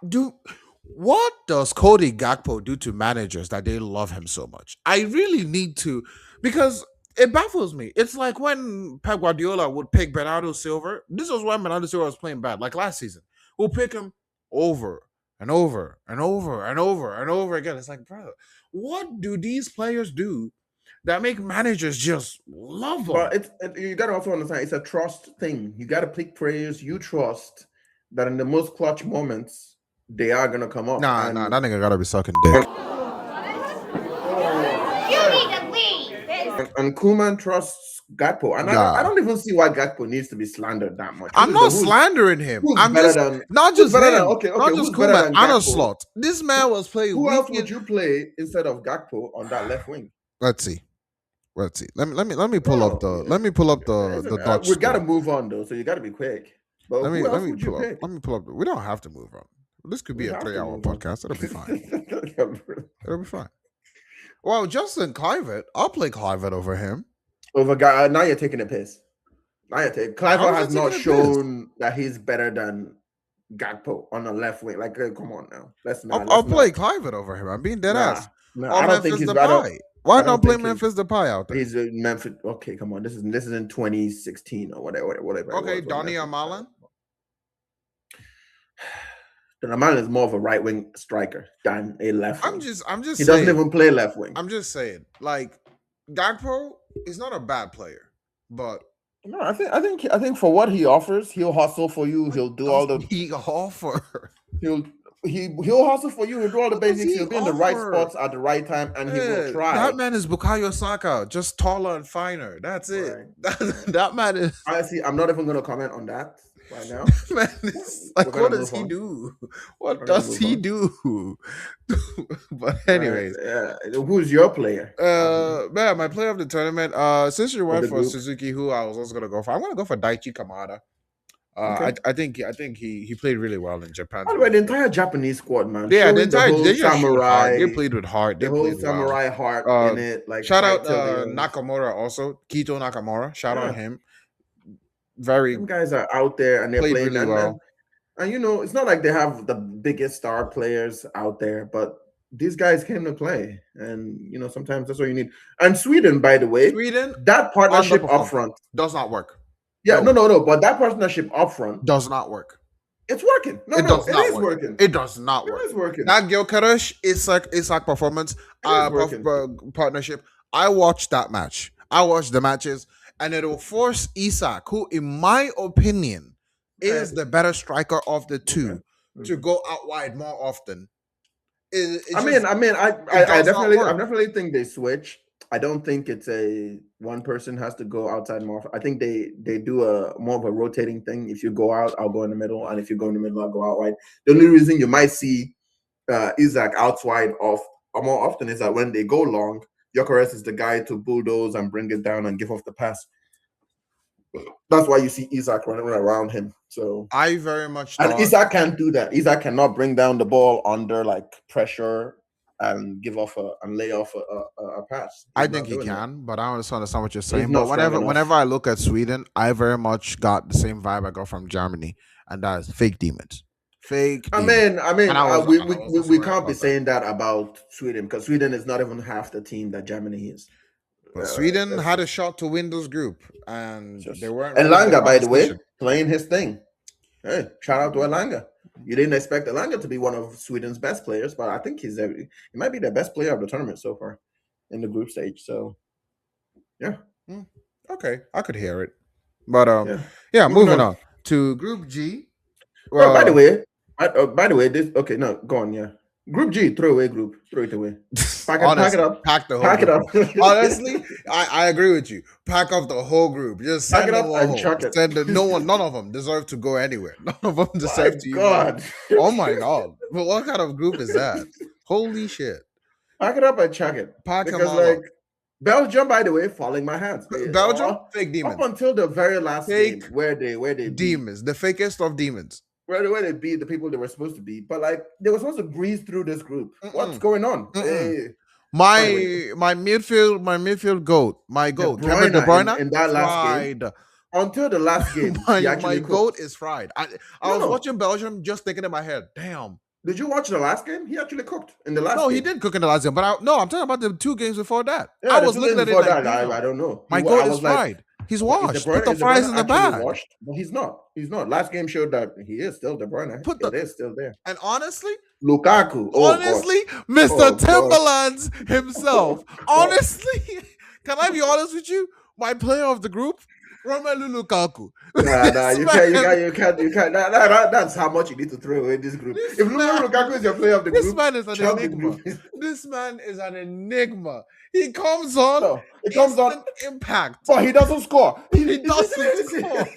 do. What does Cody Gakpo do to managers that they love him so much? I really need to, because it baffles me. It's like when Pep Guardiola would pick Bernardo Silva. This was when Bernardo Silva was playing bad, like last season. We'll pick him over and over and over and over and over again. It's like, bro, what do these players do that make managers just love them? But you got to also understand it's a trust thing. You got to pick players you trust that in the most clutch moments they are gonna come up. Nah, And that nigga gotta be sucking dick. and Kuman trusts Gakpo, and I Nah, don't even see why Gakpo needs to be slandered that much. I'm not slandering him. Who's I'm better just than not who's just better than him, okay not just who's better Kuman, than Anna Gakpo? Slot. This man was playing Who else weekend. would you play instead of Gakpo on that left wing? Let's see. Let's see. Let me pull up No, the let me pull up the Dutch we got to score. move on though, so you got to be quick. But Let me who let else me would you pull up. pick? Let me pull up. We don't have to move on. This could be We a have to 3 hour move on. podcast. It'll be fine. It'll be fine. Well, Justin Clivett, I'll play Clivett over him. Over guy, now you're taking a piss. Now you're taking. How Cliver was I has taking not a piss? shown that he's better than Gakpo on the left wing. Like, come on now. Let's I'll, not. I'll Let's play not. Clivert over him. I'm being dead Nah, ass. nah. Or I don't think Memphis he's better. Depay. Why I not don't play think he's Memphis Depay out there? he's in Memphis. Okay, come on. This is in 2016 or whatever it Okay, was when Donny Memphis. Amalan. The man is more of a right wing striker than a left I'm wing. just I'm just He doesn't saying. even play left wing. I'm just saying. Like Gakpo is not a bad player, but No, I think for what he offers, he'll hustle for you. what He'll do does all the he offer? he'll he'll hustle for you. He'll do all the What does basics. he He'll be in the right offer? spots at the right time, and he will That try. man is Bukayo Saka, just taller and finer. That's it. Right. That man is Honestly, I'm not even going to comment on that right now. man is We're like, gonna what does move he on. do? What We're gonna does move he on. do? But All right. anyways, Who's your player man, my player of the tournament. Since you of went the for group? Suzuki, who I was also gonna go for, I'm gonna go for Daichi Kamada. Okay. I think he played really well in Japan's By the way, World the Cup. entire Japanese squad, man, Yeah, showing they just showed heart. They played with heart. the They whole played well. samurai heart Uh, in it, like Shout fight out till the end. Nakamura also, Kito Nakamura. Shout out Yeah, him. Very them guys are out there and they're played playing, really well. and it's not like they have the biggest star players out there, but these guys came to play, and sometimes that's what you need. And Sweden, by the way, Sweden that partnership up underperformed. front, Does not work. yeah, No, no, but that partnership up front, does not work. it's working. It No, does it not is work. working. It does not It work. is working. That Gyökeres Isak performance It is working. partnership. I watched that match. I watched the matches, and it will force Isak, who, in my opinion, is Okay. the better striker of the Okay. two, to Mhm. go out wide more often. It I mean, just it I does not I work. definitely think they switch. I don't think it's a one person has to go outside more. I think they do a more of a rotating thing. If you go out, I'll go in the middle, and if you go in the middle, I'll go out wide. The only reason you might see Isaac out wide off more often is that when they go long, Gyökeres is the guy to bulldoze and bring it down and give off the pass. That's why you see Isaac running around him. So I very much and thought Isaac can't do that. Isaac cannot bring down the ball under like pressure and give off and lay off a pass. I He's think not he doing that. can, but I understand what you're He's saying. not But strong whenever enough. I look at Sweden, I very much got the same vibe I got from Germany, and that is fake demons, fake I demons. mean, I mean, And I was we, I we wasn't we we sorry can't be about that. saying that about Sweden because Sweden is not even half the team that Germany is. But Sweden That's had a shot to win this group, and they just weren't really the Elanga, by the way, competition. playing his thing. Hey, shout out to Elanga. You didn't expect Elanga to be one of Sweden's best players, but I think he might be the best player of the tournament so far in the group stage. So yeah, Hmm, okay, I could hear it. But yeah. yeah, Moving moving on, on to Group G. bro. By the Well, way, by the way, this okay. No, go on. Yeah, Group G, throw away group, throw it away. Pack it honest, up, pack the whole pack it group up, up. Honestly, I agree with you. Pack up the whole group. Just pack send it them up all and home. chuck it. Send them. No one, none of them deserve to go anywhere. None of them My deserve to even. God. Oh my god! But what kind of group is that? Holy shit! Pack it up and chuck it. Pack them Because all like up. Belgium, by the way, falling my hands. Belgium, fake Up demons, until the very last fake game where they beat demons, the fakest of demons. where they beat the people they were supposed to beat, but like they were supposed to breeze through this group. What's Mm-mm, going on? mm-mm. By the way, My midfield goat, my De goat, Kevin De Bruyne Bruyne, in that last game, fried. until the last game, he My actually goat cooked. is fried. I was No, watching Belgium, just thinking in my head, damn. did you watch the last game? He actually cooked in the last No, he game. did cook in the last game, but no, I'm talking about the 2 games before that. Yeah, I the was two games looking at it before like, that, damn, I don't know. my I goat is was like, fried. He's okay, washed. Put the Is De fries Bruyne in the actually bag. washed? But he's not. He's not. Last game showed that he is still De Bruyne. Put the It is still there. and honestly, Lukaku. Oh God. honestly, Mr. Oh God. Timberlands himself. Oh God. Honestly, can I be honest with you? My player of the group, Romelu Lukaku. Nah. This You can't. man, You can't. That's how much you need to throw away this group. this If Lukaku man, is your player of the this group, man is an chop the enigma. group. This man is an enigma. He comes on, No, it comes on, instant impact. but he doesn't score. He doesn't score.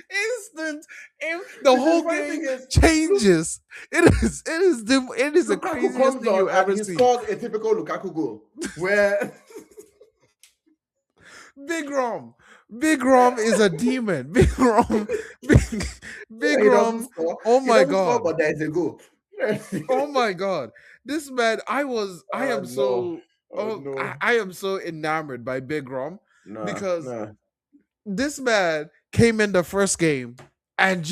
Instant, the whole funny game thing is, changes. It is the Lukaku craziest comes thing you on ever and he see. scores a typical Lukaku goal, where Big Rom. Big Rom is a demon. Big Rom. Big, Big he doesn't Rom. score. Oh He my doesn't score, god. but there's a goal. Oh my god. This man, I am No. so Oh no. I am so enamored by Big Rom Nah. because Nah. this man came in the first game and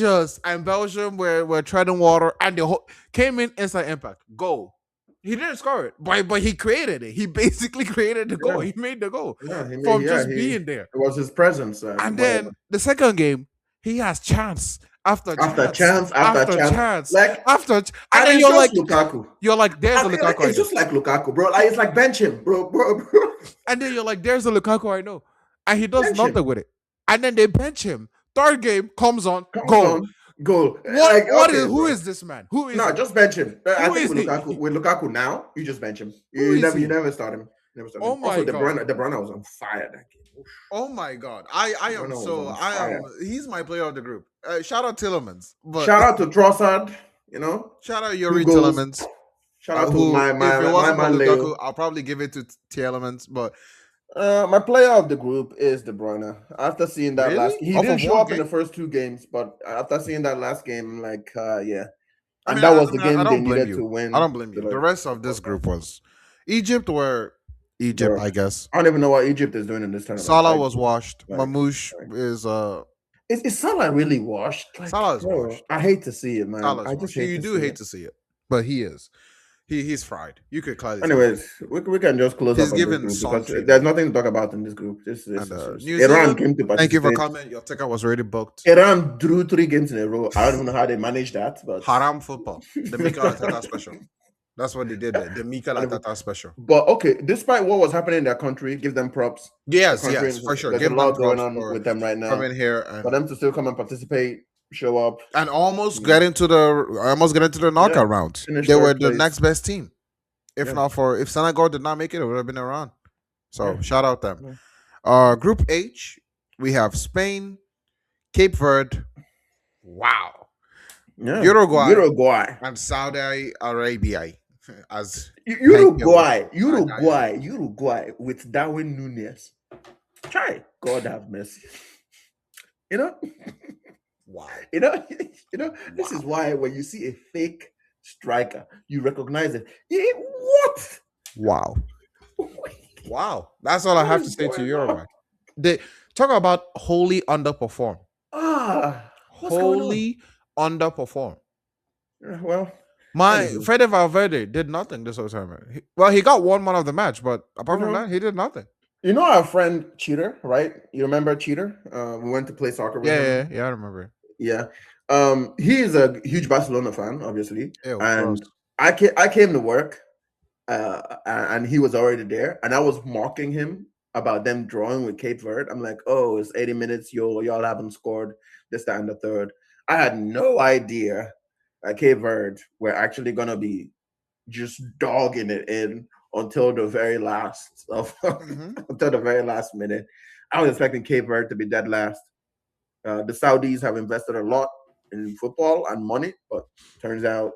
Belgium were treading water and the whole came in inside impact. Goal. He didn't score it, but he created it. He basically created the goal. Yeah. He made the goal Yeah. from just being there. It was his presence. And Whatever. then the second game, he has chance after After chance chance after after chance. chance Like, after, ch- and and then it's just Lukaku. there's a And Lukaku I it's know, just like Lukaku, bro. Like it's like bench him, bro. and then you're like, there's a Lukaku I know, and he does Bench him. nothing with it, and then they bench him. Third game comes on, Comes goal. on, goal. What? Like, What okay, is? Who bro. is this man? Who is? No, he? just bench him. I Who think is he? With Lukaku now, you just bench him. Who You is never, he? you never start him. Never start Oh him. my Also, god! De Bruyne was on fire that game. Oof. Oh my god! I De am Bruyne was so on I fire. am. He's my player of the group. Shout out Tillemans, but Shout out to Trossard. You know, shout out 2 Yuri goals. Tillemans. Shout out to Who, my if it my wasn't for man Lukaku, Leo. I'll probably give it to Tillemans. But My player of the group is De Bruyne. After seeing that really, he off didn't of show one up in game, the first 2 games, but after seeing that last game, I'm like, yeah. I And mean, that was the I game they don't blame needed you. to win. I don't blame to, you. The like, rest of this group was Egypt were Egypt, bro, I guess. I don't even know what Egypt is doing in this tournament. Salah was washed. Like, Mamouche like, is is Salah really washed? Like, Salah is bro, washed. I hate to see it, man. Salah is I just washed. hate You to do see hate it. to see it, but he is. He's fried. You could clearly say that. Anyways, we can just close He's up on this given group Son because treatment. there's nothing to talk about in this group. And New Iran Zealand, came to participate. thank you for coming. Your ticket was already booked. Iran drew 3 games in a row. I don't even know how they managed that, but Haram football. The Mikel Arteta special. That's what they did there. The Mikel Arteta special. But okay, despite what was happening in their country, give them props. Yes, The country, for sure. There's Give a lot them going props on for with them right now. coming here For them to still come and participate, show up, and almost get into the knockout rounds. Finish They third were the place. next best team. If Yeah. not for if Senegal did not make it, it would have been around. So Yeah. shout out them. Group H, we have Spain, Cape Verde, wow, Yeah. Uruguay, and Saudi Arabia. As Uruguay with Darwin Nunez. Try God have mercy. You know, wow. This is why when you see a fake striker. You recognize it. What? Wow. Wow. That's all I What have is to say to going on? Uruguay. They talk about wholly underperform. What's going on? Wholly underperform. Well, My anywho, Fede Valverde did nothing this whole time. Well, he got 1 man of the match, but you apart from know, that, he did nothing. you know our friend Cheater, right? You remember Cheater? We went to play soccer with Yeah, yeah, him. yeah, I remember. Yeah. He is a huge Barcelona fan, obviously, Ew, gross. and I came to work, and he was already there, and I was mocking him about them drawing with Cape Verde. I'm like, oh, it's 80 minutes, y'all haven't scored this, that, and the third. I had no idea that Cape Verde were actually gonna be just dogging it in until the very last of Mm-hmm. until the very last minute. I was expecting Cape Verde to be dead last. The Saudis have invested a lot in football and money, but turns out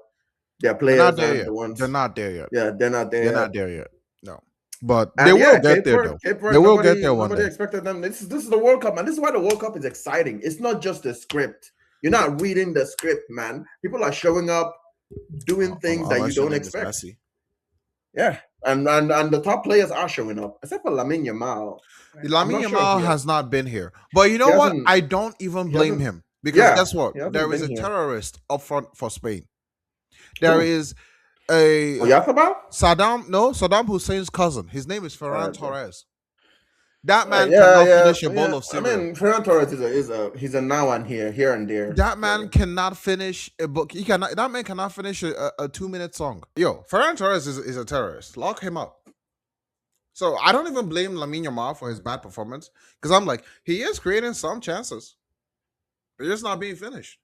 their They're not players there aren't yet. the They're ones. not there yet. Yeah, they're not They're there yet. not there yet. No. But they And will yeah, get there though. Cape They Verde, will get there one nobody day. expected them. This is the World Cup, man. This is why the World Cup is exciting. It's not just the script. You're not reading the script, man. People are showing up, doing things that you Unless your don't name is expect. Messi. Yeah, and the top players are showing up, except for Lamine Yamal. I'm Lamine not sure if Yamal has not been here. But you know what? I don't even he blame hasn't. him because Yeah, guess what? he hasn't There is been a here. terrorist up front for Spain. There Who? is a Oyathabal? Saddam Hussein's cousin. His name is All Ferran right, bro. Torres. That All right, man yeah, cannot yeah, finish a bowl yeah. of I cereal. mean, Ferran Torres is a he's a now and here and there That man player. cannot finish a book. He cannot. That man cannot finish a 2 minute song. Yo, Ferran Torres is a terrorist. Lock him up. So I don't even blame Lamine Yamal for his bad performance because I'm like he is creating some chances. They're just not being finished.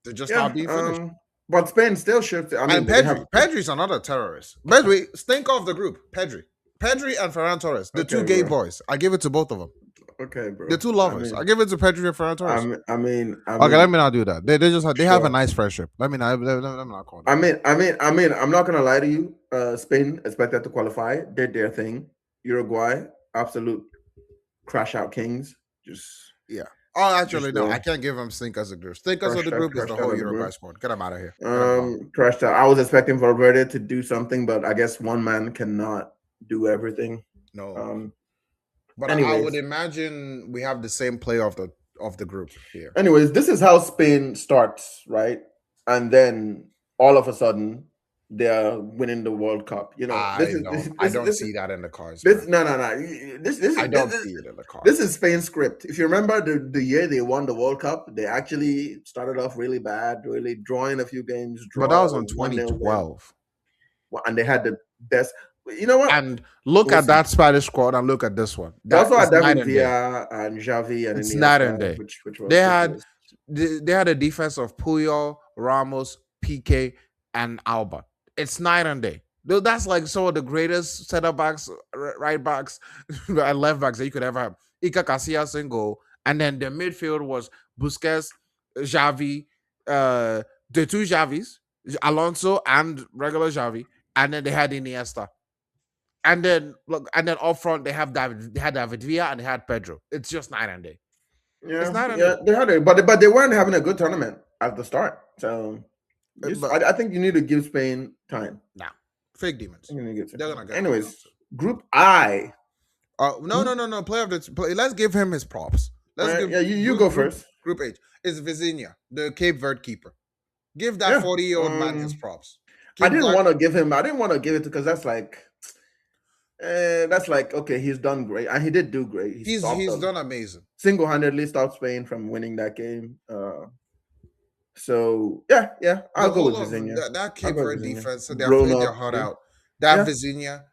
They're just Yeah, not being finished. but Spain still should. I And mean, they have. Pedri's another terrorist. By the way, think of the group. Pedri and Ferran Torres, the two Okay, gay bro. boys. I give it to both of them. Okay, The bro. two lovers. I give it to Pedri and Ferran Torres. I Okay, let mean, me not do that. They just they have a sure. nice friendship. Let me not call that. I'm not gonna lie to you. Spain expected to qualify, did their thing. Uruguay, absolute crash out kings. Just, Yeah. Oh, just actually, no. I can't give them stinkers of the group. Stinkers of the group is the crashed out whole of the Uruguay group. squad. Get them out of here. Get them gone. Crashed out. I was expecting Valverde to do something, but I guess one man cannot do everything. No. But I would Anyways, imagine we have the same play of the group here. this is how Spain starts, right? And then all of a sudden they're winning the World Cup. You know, I don't see that in the cards. this Man. no. I don't see it in the cards. This is Spain's script. If you remember the year they won the World Cup, they actually started off really bad, really drawing a few games, But that draw was on 1-0 win, 2012. and they had the best. You know what? And look We'll at see. that Spanish squad and look at this one. They That also is had night David and day. Villa and Xavi and It's night and Iniesta, day. which They was had a defense of Puyol, Ramos, PK, and Alba. It's night and day. That's like some of the greatest center backs, right backs, and left backs that you could ever have. Iker Casillas in goal, and then the midfield was Busquets, Xavi, the two Xavis, Alonso and regular Xavi, and then they had Iniesta. And then look, and then up front they had David Villa and they had Pedro. It's just night and day. It's night and day. they had it, but they weren't having a good tournament at the start. So But I think you need to give Spain time. nah, fake demons. You need to give They're time. gonna get. Anyways, Group I. No. Play of the play. Let's give him his props. Let's give. Yeah, you go first. Group H is Vizinha, the Cape Verde keeper. Give that 40-year-old man his props. I didn't want to give him. I didn't want to give it because that's like okay, he's done great, and he did do great. He's done amazing. Single-handedly stopped Spain from winning that game. So yeah, I'll go with Vizinha. That Cape Verde defense, so they're playing their heart out. That Vizinha,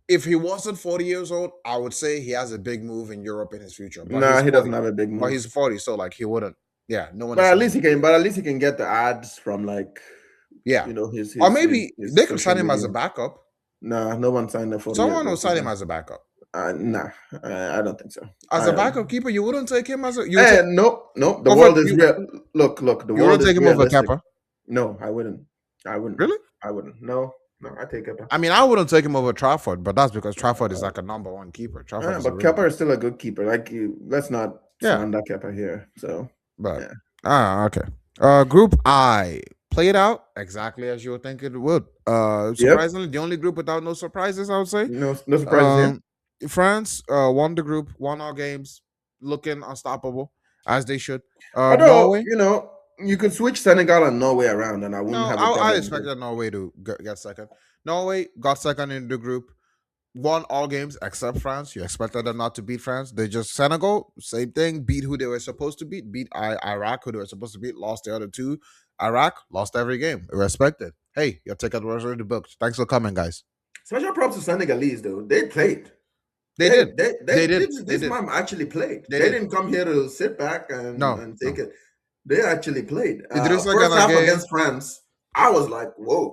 if he wasn't 40 years old, I would say he has a big move in Europe in his future. But he doesn't have a big move. But he's 40, so like he wouldn't. Yeah, no one. But at least he can. But at least he can get the ads from like. Yeah, his or maybe they could sign him as a backup. Nah, no one signed him for. Someone will sign him as a backup. Nah, I don't think so. As a backup keeper, you wouldn't take him as a. No. The world is real. Look. The world is take him over Kepa? No, I wouldn't. Really? I wouldn't. No, I take Kepa. I mean, I wouldn't take him over Trafford, but that's because Trafford is like a number one keeper. But Kepa is still a good keeper. Like let's not slander Kepa here. So, but okay. Group I played out exactly as you would think it would. Yep. Surprisingly, the only group without no surprises, I would say. No surprises here. Um, France won the group, won all games, looking unstoppable as they should. Although, Norway, you could switch Senegal and Norway around, and I wouldn't no, have a I problem with it. expected Norway to get second. Norway got second in the group, won all games except France. You expected them not to beat France. They just Senegal, same thing, beat who they were supposed to beat Iraq, who they were supposed to beat, lost the other two. Iraq lost every game. Respected. Hey, your ticket was already booked. Thanks for coming, guys. Special props to Senegalese though. They played. They did. They This did. man actually played. They They did. didn't come here to sit back No, and take no. it. They actually played. Idrissa First Gana half Gueye. against France, I was like, whoa,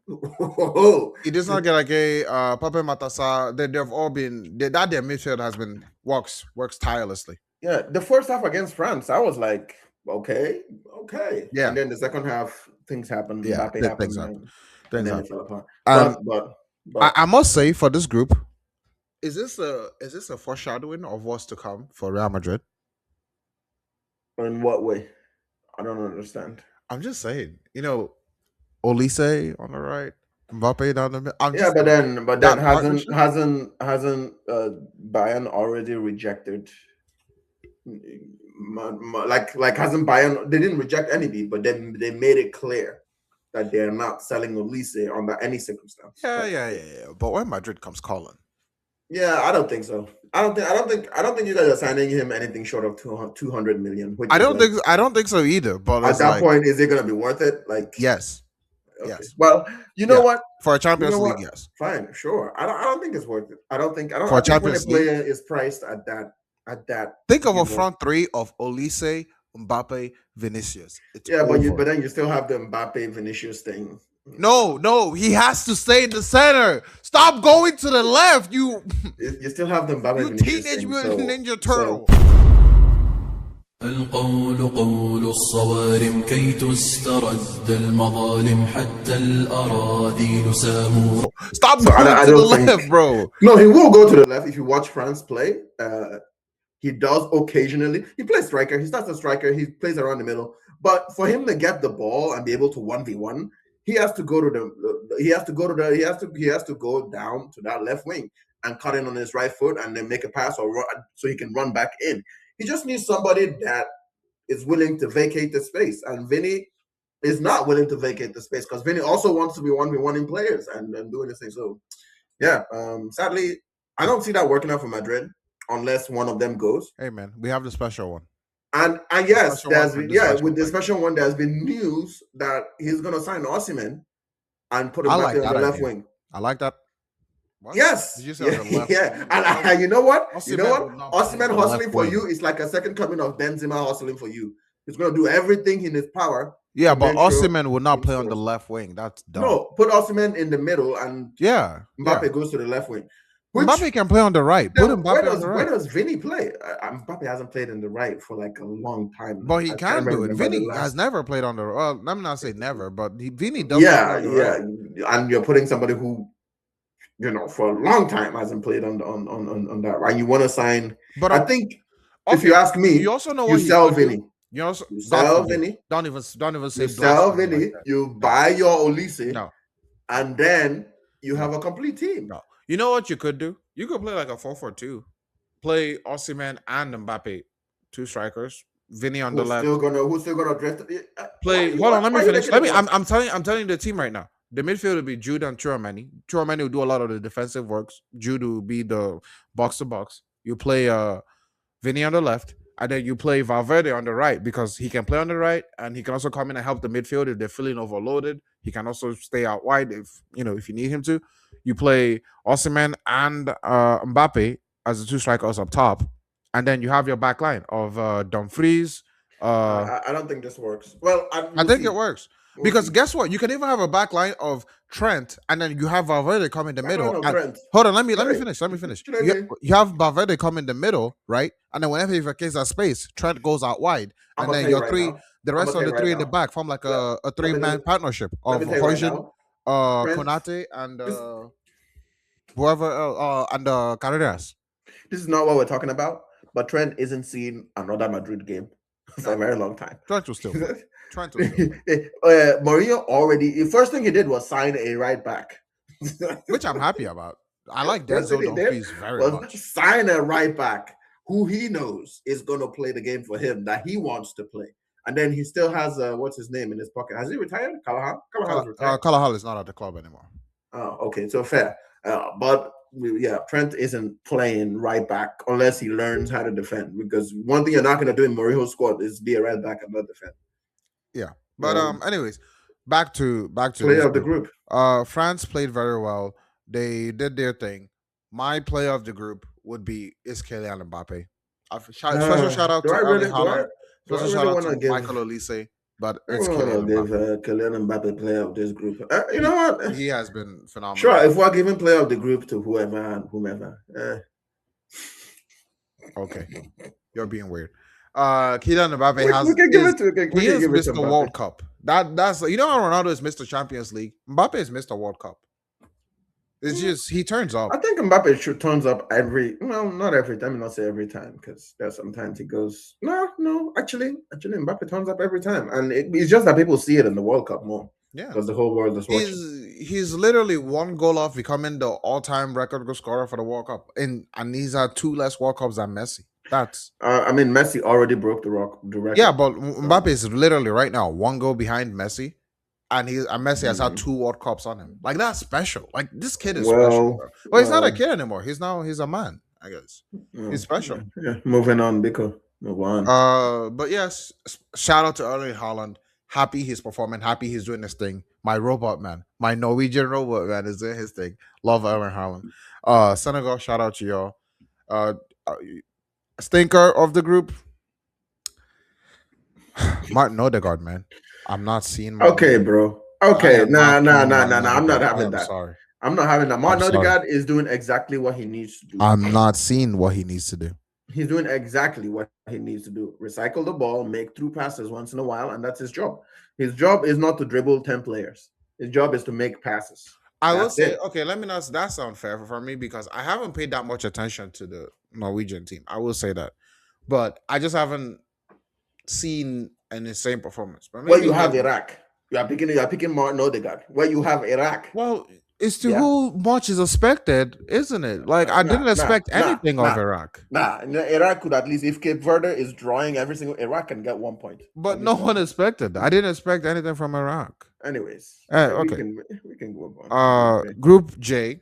whoa. Idrissa Gana Gueye, Pape Matassa. They've all been that their midfield has been works tirelessly. Yeah, the first half against France, I was like, okay, okay. Yeah, And then the second half, things happened. yeah. Mbappe happened, Things up. and Things then up. it fell apart. And But I must say for this group, is this a foreshadowing of what's to come for Real Madrid? in what way? I don't understand. I'm just saying, Olise on the right, Mbappe down the middle. I'm Yeah, just but then that hasn't partnership. hasn't hasn't Bayern already rejected like hasn't Bayern, they didn't reject any bid, but then they made it clear that they're not selling Olise under any circumstance. Yeah, So, yeah, yeah, yeah. But when Madrid comes calling, yeah, I don't think so. I don't think you guys are signing him anything short of 200 million, which I is don't like, think I don't think so either. But at it's that like, point, is it gonna be worth it? Like, yes, okay. yes, Well, you know yeah. what? For a You know Champions League, what? yes. Fine, sure. I don't think it's worth it. For I a think when a Champions League, player is priced at that, think of you a know, front three of Olise, Mbappe, Vinicius. It's yeah, but over. then you still have the Mbappe Vinicius thing. No, no, he has to stay in the center. Stop going to the left, you You still have the Mbappe you Vinicius teenage thing. mutant So ninja so turtle. القول قول الصوارم كي تسترد المظالم حتى الأراذيل ساموا. Stop so going I to the don't think. left, bro. No, he will go to the left if you watch France play. He does occasionally. He plays striker. He starts as striker. He plays around the middle. But for him to get the ball and be able to 1v1, he has to go to the. He has to go to the. He has to go down to that left wing and cut in on his right foot and then make a pass or run so he can run back in. He just needs somebody that is willing to vacate the space. And Vinny is not willing to vacate the space because Vinny also wants to be 1v1 in players and doing this thing. So yeah, sadly, I don't see that working out for Madrid unless one of them goes. Hey man, we have the special one. And The yes, special one there's for been, this yeah, special with the thing. special one, there's been news that he's gonna sign Osimhen and put I him back like there on that the left idea. wing. I like that. What? Yes, Did you say on yeah, the left? yeah. And you know what? You know Osimhen what? would not play on Osimhen the left hustling for wing. you is like a second coming of Benzema hustling for you. He's gonna do everything in his power Yeah, to but make sure Osimhen would not he play on the scores. left wing. That's dumb. No, put Osimhen in the middle and Yeah, Mbappe yeah. goes to the left wing. Which Mbappe can play on the right. then Put Mbappe on the where right. does Vinny play? Mbappe hasn't played in the right for like a long time now. But he I can't can do it. remember the Vinny has last. never played on the. Well, let me not say never, but Vinny doesn't play Yeah, on the right. yeah, and you're putting somebody who for a long time hasn't played on that. And you want to sign? But I think if okay, you ask me, you also know you what he sell could do. Vinny. You also You God sell forbid. Vinny. Don't even say You sell blasphemy Vinny. like that. You buy your Olise, No, and then you no, have a complete team. no. You know what you could do? You could play like a 4-4-2. Play Osimhen and Mbappe, two strikers. Vinny on the left. Who's still gonna drift? Play. Hold on, let me why you finish. making Let it me. worse? I'm telling you the team right now. The midfield will be Jude and Chouameni. Chouameni will do a lot of the defensive works. Jude will be the box to box. You play Vinny on the left, and then you play Valverde on the right because he can play on the right and he can also come in and help the midfield if they're feeling overloaded. He can also stay out wide if you need him to. You play Osimhen and Mbappe as the two strikers up top, and then you have your back line of Dumfries. I don't think this works. Well, I we'll think see. it works We'll because see. guess what? You can even have a back line of Trent, and then you have Valverde come in the Backline middle. of And Trent. hold on, let me Hey, finish. Let me finish. You, Chileke, you have Valverde come in the middle, right? And then whenever he vacates that space, Trent goes out wide, I'm and gonna then tell you your right three, now. the I'm rest gonna tell of you the right three in the now. back form like Let, a let me three-man partnership let of me tell you right Hoyjin, now. Trent, Konate, and this whoever and Carreras. this is not what we're talking about. But Trent isn't seeing another Madrid game. for a very long time. Trent will still play. Trent will still play. Mourinho already. The first thing he did was sign a right back, Which I'm happy about. I like first thing Denzel he did Dumfries very was much. sign a right back who he knows is going to play the game for him that he wants to play. And then he still has what's his name in his pocket. Has he retired? Callahan? Callahan's retired. Carvajal is not at the club anymore. Oh, okay, so fair. But yeah, Trent isn't playing right back unless he learns how to defend. Because one thing you're not going to do in Mourinho's squad is be a right back and not defend. Yeah, but anyways, back to Player this of the group. group. France played very well. They did their thing. My player of the group would be Kylian Mbappe. Special shout out Do to I Erling really? Haaland. Do I Special really shout out want to to give? Michael Olise. But I it's don't want to Kylian give Mbappe. Kylian Mbappe player of this group. You know what? He has been phenomenal. Sure, if we're giving player of the group to whoever and whomever. Okay, you're being weird. Kylian Mbappe We can give it to. He is give it to Mr. Mbappe. World Cup. That's you know how Ronaldo is Mr. Champions League. Mbappe is Mr. World Cup. It's just he turns up. I think Mbappe should turns up not every time. Not say every time because there's sometimes he goes no. Actually, Mbappe turns up every time, and it's just that people see it in the World Cup more. Yeah, because the whole world is watching. He's literally one goal off becoming the all-time record goal scorer for the World Cup, and he's had 2 less World Cups than Messi. That's I mean, Messi already broke the record. Yeah, but Mbappe is literally right now 1 goal behind Messi, and Messi has had 2 World Cups on him. Like that's special. Like this kid is special. Bro. Well, he's not a kid anymore. He's a man. I guess he's special. Yeah. Moving on, Biko. Move on. But yes, shout out to Erling Haaland. Happy he's performing. Happy he's doing his thing. My robot man, my Norwegian robot man, is doing his thing. Love Erling Haaland. Senegal, shout out to y'all. Stinker of the group, Martin Odegaard, man. I'm not seeing. Okay, bro. Okay, nah. I'm not having that. Sorry. I'm not having that. Martin Odegaard is doing exactly what he needs to do. I'm not seeing what he needs to do. He's doing exactly what he needs to do. Recycle the ball, make through passes once in a while, and that's his job. His job is not to dribble 10 players. His job is to make passes. I will say, okay, let me not. That's unfair for me because I haven't paid that much attention to the Norwegian team. I will say that, but I just haven't seen an insane performance. But well, you have Iraq. You are picking Martin Odegaard. Where you have Iraq. Well, it's to who much is expected, isn't it? Like I didn't expect anything of Iraq. Iraq could at least, if Cape Verde is drawing every single, Iraq can get 1 point. But no one expected that. I didn't expect anything from Iraq. Anyways, okay, we can go on. Group J.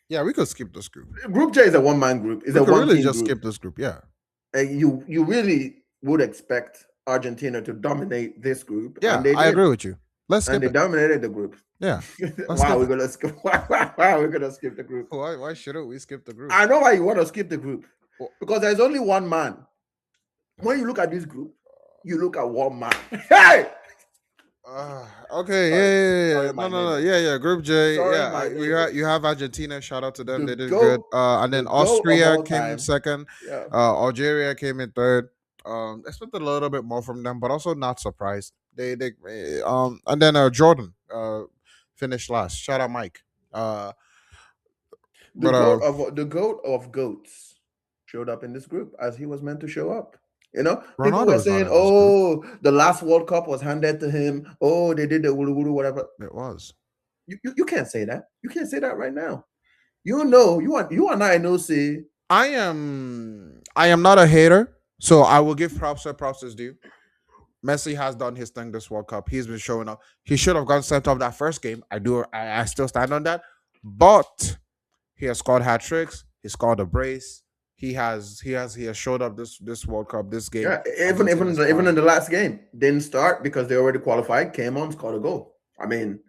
Yeah, we could skip this group. Group J is a one-man group. It's a one really just skip this group. Yeah, you really would expect Argentina to dominate this group. Yeah, I agree with you. Let's skip and they dominated the group. Yeah. Why are we gonna skip? Why are we gonna skip the group? Why shouldn't we skip the group? I know why you want to skip the group. Because there's only one man. When you look at this group, you look at one man. Hey! Okay, yeah. No. Yeah. Group J. You have Argentina. Shout out to them. They did good. And then Austria came in second. Yeah. Algeria came in third. Expected a little bit more from them, but also not surprised. And then Jordan finished last. Shout out Mike. The goat of goats showed up in this group as he was meant to show up. You know, people were saying, "Oh, the last World Cup was handed to him. Oh, they did the wulu whatever." It was. You can't say that. You can't say that right now. You know, you and I know. Say I am not a hater, so I will give props where props is due. Messi has done his thing this World Cup. He's been showing up. He should have gotten sent off that first game. I still stand on that. But he has scored hat tricks. He scored a brace. He has showed up this World Cup, this game. Yeah, even in the last game, didn't start because they already qualified. Came on, scored a goal. I mean,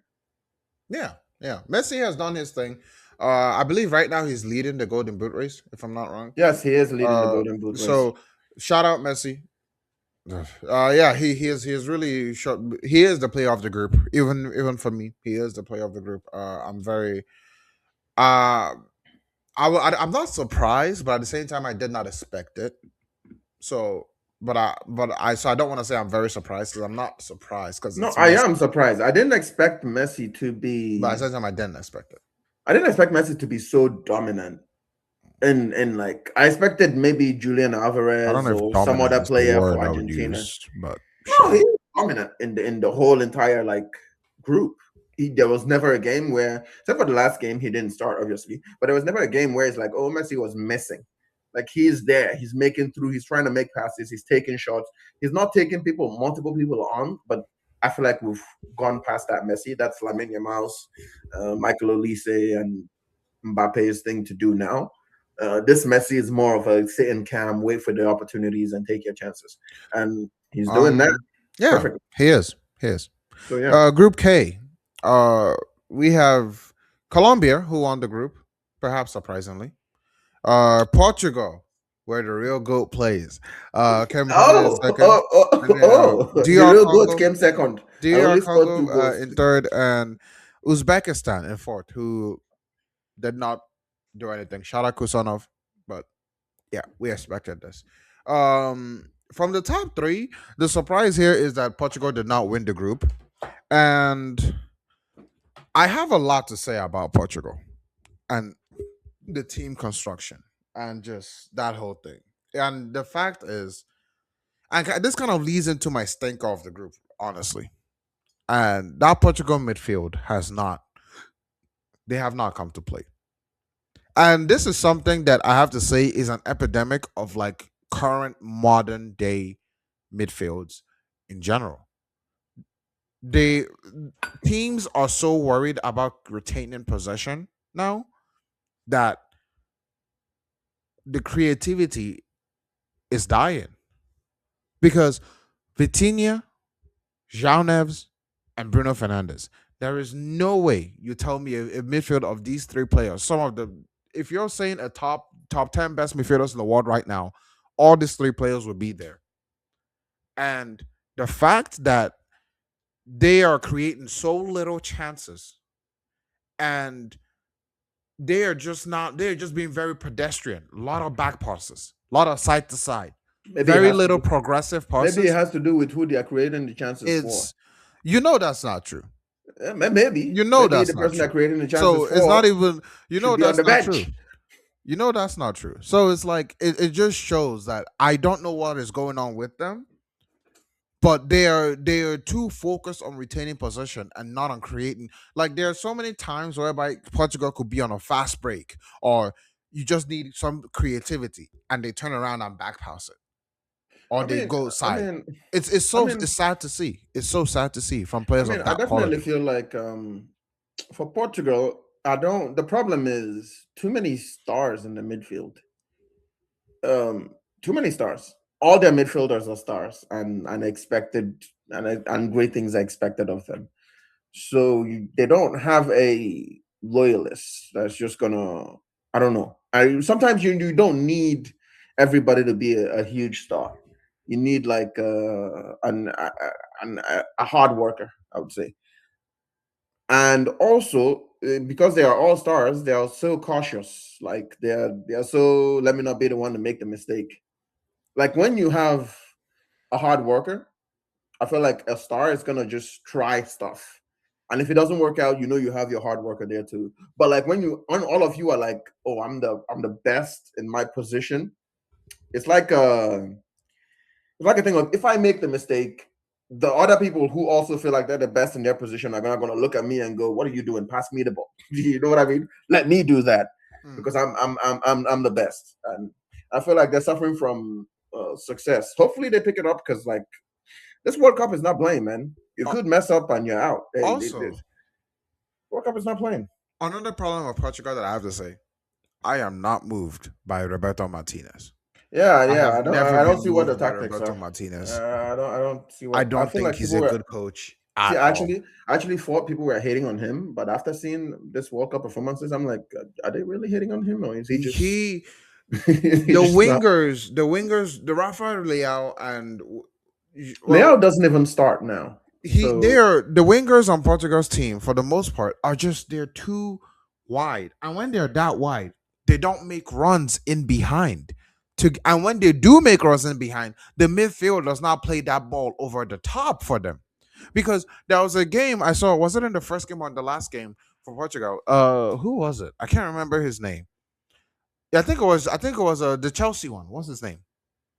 yeah. Messi has done his thing. I believe right now he's leading the Golden Boot race, if I'm not wrong. Yes, he is leading the Golden Boot race. So shout out Messi. He is really short. He is the player of the group. Even for me, he is the player of the group. I'm very. I'm not surprised, but at the same time, I did not expect it. So, but I don't want to say I'm very surprised because I'm not surprised because I am surprised. I didn't expect Messi to be. But at the same time, I didn't expect it. I didn't expect Messi to be so dominant. and like I expected maybe Julian I don't Alvarez know if or some dominant other is the player for word I would Argentina. use, but No, he sure. was dominant in the whole entire like group. There was never a game where, except for the last game, he didn't start obviously, but there was never a game where it's like, oh, Messi was missing. Like he's there, he's making through, he's trying to make passes, he's taking shots, he's not taking multiple people on. But I feel like we've gone past that Messi. That's Lamine Yamal's, Michael Olise, and Mbappe's thing to do now. This Messi is more of a sit in cam, wait for the opportunities, and take your chances, and he's doing that Um, yeah, perfectly. he is. He is. So yeah. Group K. Uh, we have Colombia, who won the group, perhaps surprisingly. Portugal, where the real goat plays. Came in Oh, second, oh, oh, and then oh! The DR real goat Congo, came second. I DR only scored Congo two goals. in third, and Uzbekistan in fourth, who did not do anything. Shout out Kusanov, but yeah, we expected this. From the top three, the surprise here is that Portugal did not win the group, and I have a lot to say about Portugal and the team construction and just that whole thing. And the fact is, and this kind of leads into my stink of the group, honestly. And that Portugal midfield has not, they have not come to play. And this is something that I have to say is an epidemic of like current modern day midfields in general. They teams are so worried about retaining possession now that the creativity is dying because Vitinha, João Neves, and Bruno Fernandes. There is no way you tell me a midfield of these three players, some of the, if you're saying a top 10 best midfielders in the world right now, all these three players would be there. And the fact that they are creating so little chances and they're just being very pedestrian, a lot of back passes, a lot of side to side, Maybe it very has to little do. progressive Maybe it passes. has to do with who they are creating the chances for. It's, you know, that's not true. Maybe, You know maybe that's the not person they're true. creating the chances So it's not for even, you should know be on that's the not bench. true. You know that's not true. So it's like it just shows that I don't know what is going on with them, but they are too focused on retaining possession and not on creating. Like there are so many times whereby Portugal could be on a fast break or you just need some creativity and they turn around and back pass it or I they mean, go I side. mean, It's I so mean, it's sad to see. It's so sad to see from I players mean, of I that definitely quality. feel like for Portugal, I don't. The problem is too many stars in the midfield. Um, Too many stars. All their midfielders are stars, and expected and great things are expected of them. So they don't have a loyalist that's just gonna. I don't know. I sometimes you don't need everybody to be a huge star. You need like a hard worker, I would say. And also because they are all stars, they are so cautious. Like they are so, let me not be the one to make the mistake. Like when you have a hard worker, I feel like a star is gonna just try stuff, and if it doesn't work out, you know you have your hard worker there too. But like when all of you are like, oh, I'm the best in my position, it's like a thing of, if I make the mistake, the other people who also feel like they're the best in their position are not going to look at me and go, "What are you doing? Pass me the ball." You know what I mean? Let me do that Mm. because I'm the best, and I feel like they're suffering from success. Hopefully, they pick it up because like this World Cup is not playing, man. You Al- could mess up and you're out. Also, World Cup is not playing. another problem with Portugal that I have to say, I am not moved by Roberto Martinez. Yeah, I yeah. have never I don't been see what the moved by tactics Roberto are. Martinez. I don't see I what. I don't feel think like he's people a were. good coach See, at all. I actually thought people were hating on him, but after seeing this World Cup performances, I'm like, are they really hating on him, or is he just He he just not? the Rafa Leao and well, Leo doesn't even start now, they so are the wingers on Portugal's team for the most part are just they're too wide, and when they're that wide, they don't make runs in behind. And when they do make runs in behind, the midfield does not play that ball over the top for them. Because there was a game I saw, was it in the first game or the last game for Portugal? Who was it? I can't remember his name. Yeah, I think it was the Chelsea one. What's his name?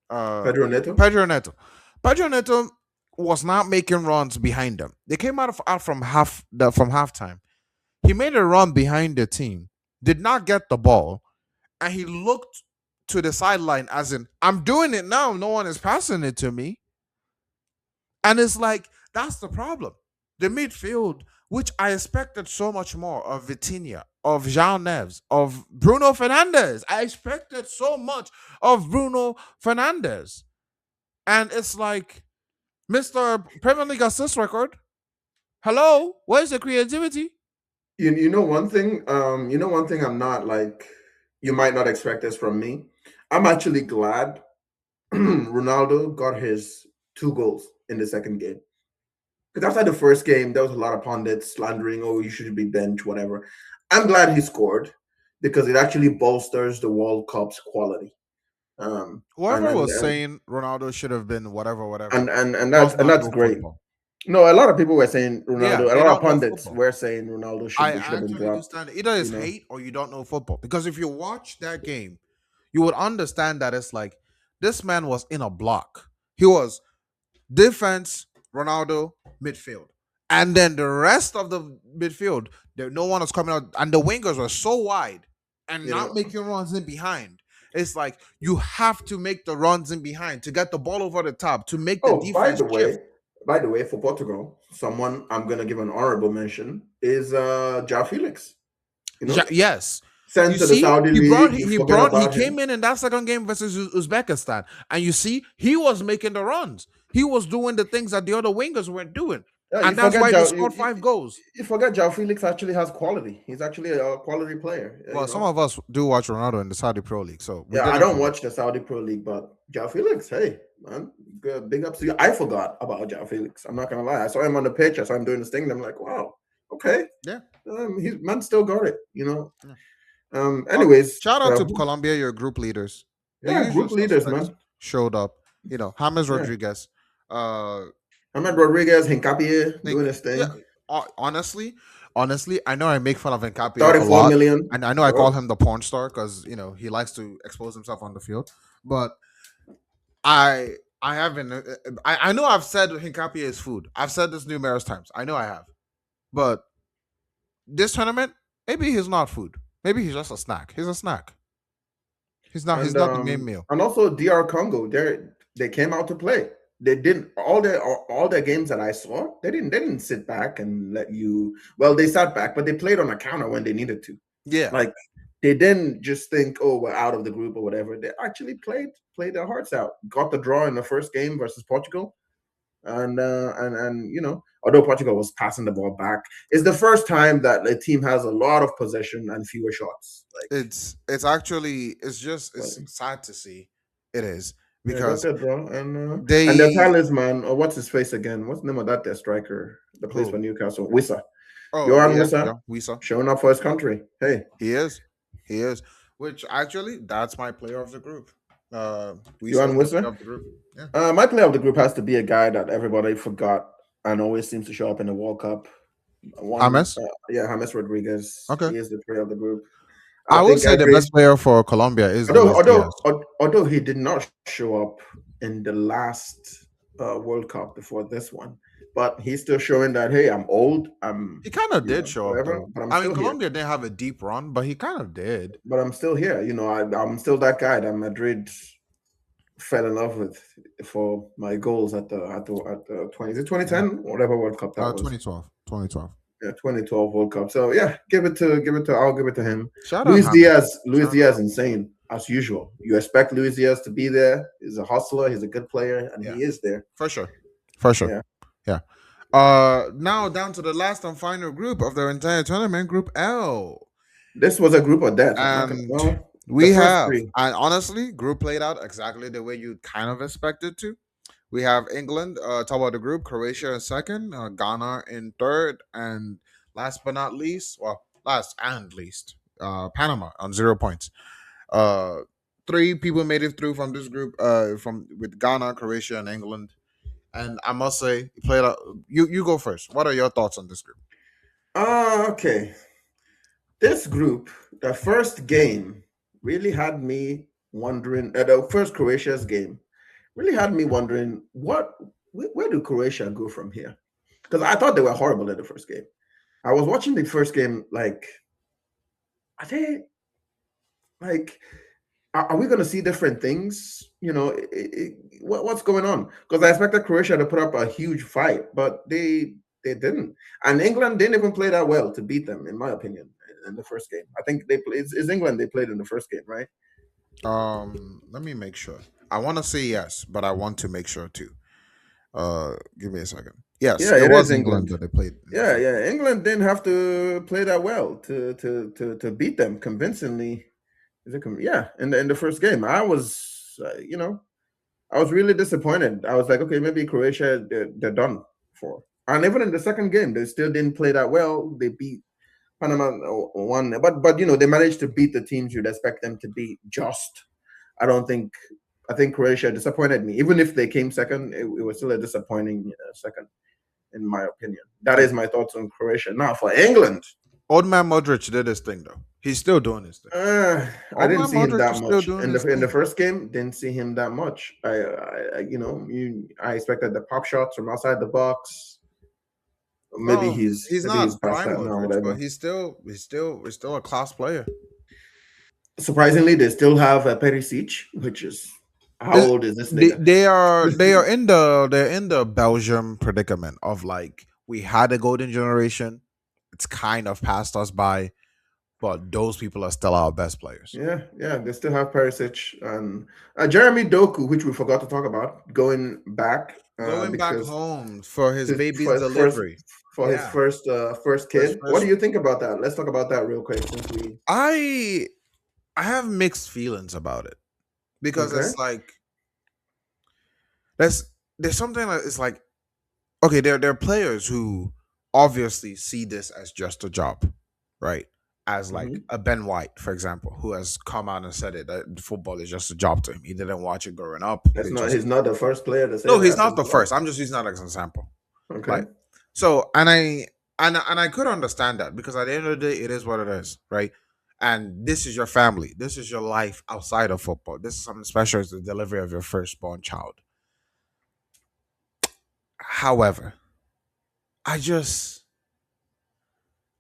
Uh, Pedro Neto. Pedro Neto. Pedro Neto was not making runs behind them. They came out from from halftime. He made a run behind the team, did not get the ball, and he looked to the sideline as in, I'm doing it now. No one is passing it to me. And it's like, that's the problem. The midfield, which I expected so much more of Vitinha, of Jean Neves, of Bruno Fernandes. I expected so much of Bruno Fernandes. And it's like, Mr. Premier League assist record, hello, where's the creativity? You know one thing. You know one thing. I'm not like you might not expect this from me. I'm actually glad Ronaldo got his 2 goals in the second game. Because after the first game, there was a lot of pundits slandering, "Oh, you should be bench, whatever." I'm glad he scored because it actually bolsters the World Cup's quality. Um, and Whoever and was and saying Ronaldo should have been whatever, whatever, and does that's not that's know great. football. No, a lot of people were saying Yeah, Ronaldo. A they lot of don't know pundits football. were saying Ronaldo I should have been actually do dropped. stand either You it's know, hate or you don't know football. Because if you watch that game, you would understand that it's like this man was in a block. He was defense, Ronaldo, midfield. And then the rest of the midfield, there no one was coming out, and the wingers were so wide and you not know. making runs in behind. It's like you have to make the runs in behind to get the ball over the top to make the Oh, defense shift. by the way, for Portugal, someone I'm gonna give an honorable mention is Jao Felix. You Yeah, know, yes. sent You to the see, Saudi he brought league. he You he forget brought he about came him. in that second game versus Uzbekistan, and you see, he was making the runs. He was doing the things that the other wingers weren't doing, Yeah, and that's why they scored 5 goals. You forget Jao Felix actually has quality. He's actually a quality player. You Well, some know. of us do watch Ronaldo in the Saudi Pro League, so we Yeah, I didn't don't forget. watch the Saudi Pro League, but Jao Felix, hey man, good, big ups to you. I forgot about Jao Felix. I'm not gonna lie. I saw him on the pitch. I saw him doing this thing. And I'm like, wow, okay, Yeah. he's man still got it. You know. Yeah. Anyways, Shout out to Colombia, your group leaders. The yeah, usual group leaders, suspects man. showed up. James Yeah, Rodriguez. Uh, Ahmed Rodriguez, Hincapie doing think his yeah. thing. Honestly, I know I make fun of Nkapia a 34 lot, million. and I know I call Bro. him the porn star because he likes to expose himself on the field. But I haven't. I know I've said Hincapie is food. I've said this numerous times. I know I have. But this tournament, maybe he's not food. Maybe he's just a snack. He's a snack. He's not. He's and not the main meal. and also DR Congo. They came out to play. They didn't all their games that I saw. They didn't sit back and let you. Well, they sat back, but they played on a counter when they needed to. Yeah. Like they didn't just think, oh, we're out of the group or whatever. They actually played their hearts out. Got the draw in the first game versus Portugal, and although Portugal was passing the ball back, it's the first time that a team has a lot of possession and fewer shots. Like, It's actually but it's sad to see. It is yeah, got because that draw, and their they. talisman, or what's his face again? What's the name of that their striker that plays for Who? Newcastle? Wissa, Oh Johan yeah, Wissa, yeah. We saw. showing up for his country. Hey, He is. He is. Which actually, that's my player of the group. We saw Johan is the player Wissa. of the group. Yeah. My player of the group has to be a guy that everybody forgot and always seems to show up in the World Cup. James. Yeah, James Rodriguez. Okay. He is the player of the group. I I would think say the every best player for Colombia is although Luis Diaz. although he did not show up in the last World Cup before this one, but he's still showing that hey, I'm old, I'm He kind of did show up whatever, though. but I'm I mean, still here. Colombia didn't have a deep run, but he kind of did. But I'm still here. I'm still that guy that Madrid fell in love with for my goals at the 20 is it Yeah. 2010 whatever World Cup that was. 2012. 2012. Yeah, 2012 World Cup. So yeah, I'll give it to him. Shout out James. Luis Diaz, insane as usual. You expect Luis Diaz to be there. He's a hustler. He's a good player, and Yeah, he is there. for sure. For sure. Yeah, Yeah. Now down to the last and final group of the entire tournament, Group L. this was a group of death. I'm not gonna. And Well, the we first have, three. and honestly, group played out exactly the way you kind of expected to. We have England, top of the group, Croatia in second, Ghana in third, and last but not least, well, last and least, Panama on 0 points. Uh, Three people made it through from this group, from with Ghana, Croatia, and England. And I must say, you played out. You go first. What are your thoughts on this group? Okay. This group, the first game. really had me wondering. The first Croatia's game really had me wondering where do Croatia go from here? Because I thought they were horrible in the first game. I was watching the first game like, are they like are we going to see different things? What's going on? Because I expected Croatia to put up a huge fight, but they didn't. And England didn't even play that well to beat them, in my opinion, in the first game. I think they played. It's England they played in the first game, right? Let me make sure. I want to say yes, but I want to make sure too. Give me a second. Yes, Yeah, it it is was England England. that they played in the Yeah, first. yeah. England didn't have to play that well to beat them convincingly. Yeah, in the first game, I was really disappointed. I was like, okay, maybe Croatia they're done for. And even in the second game, they still didn't play that well. They beat Panama one, but they managed to beat the teams you'd expect them to beat. Just, I don't think. I think Croatia disappointed me. Even if they came second, it was still a disappointing second, in my opinion. That is my thoughts on Croatia. Now for England, Old man Modric did his thing though. He's still doing his thing. I Old didn't man see him Modric that is still much doing in his the thing. first game. Didn't see him that much. I expected the pop shots from outside the box. Maybe He's he's not past prime that now. Modric, but Whatever. he's still a class player. Surprisingly, they still have Perisic, which is how It- old is this they nigga? they are they are in the Belgium predicament of like we had a golden generation. It's kind of passed us by, but those people are still our best players. Yeah, yeah, they still have Perisic and Jeremy Doku, which we forgot to talk about, going back Going back because home for his to, baby's for his first delivery. for his Yeah, first for his kid. What do first. you think about that? Let's talk about that real quick since we I I have mixed feelings about it because okay. it's like there's something that it's like okay, there are players who obviously see this as just a job, right? As like Hmm. a Ben White, for example, who has come out and said it that football is just a job to him. He didn't watch it growing up. That's They not just he's not the first player to say no, he's that not as the well. first. I'm just using that as an example. Okay. Like so, and I could understand that because at the end of the day, it is what it is, right? And this is your family. This is your life outside of football. This is something special. It's the delivery of your firstborn child. However, I just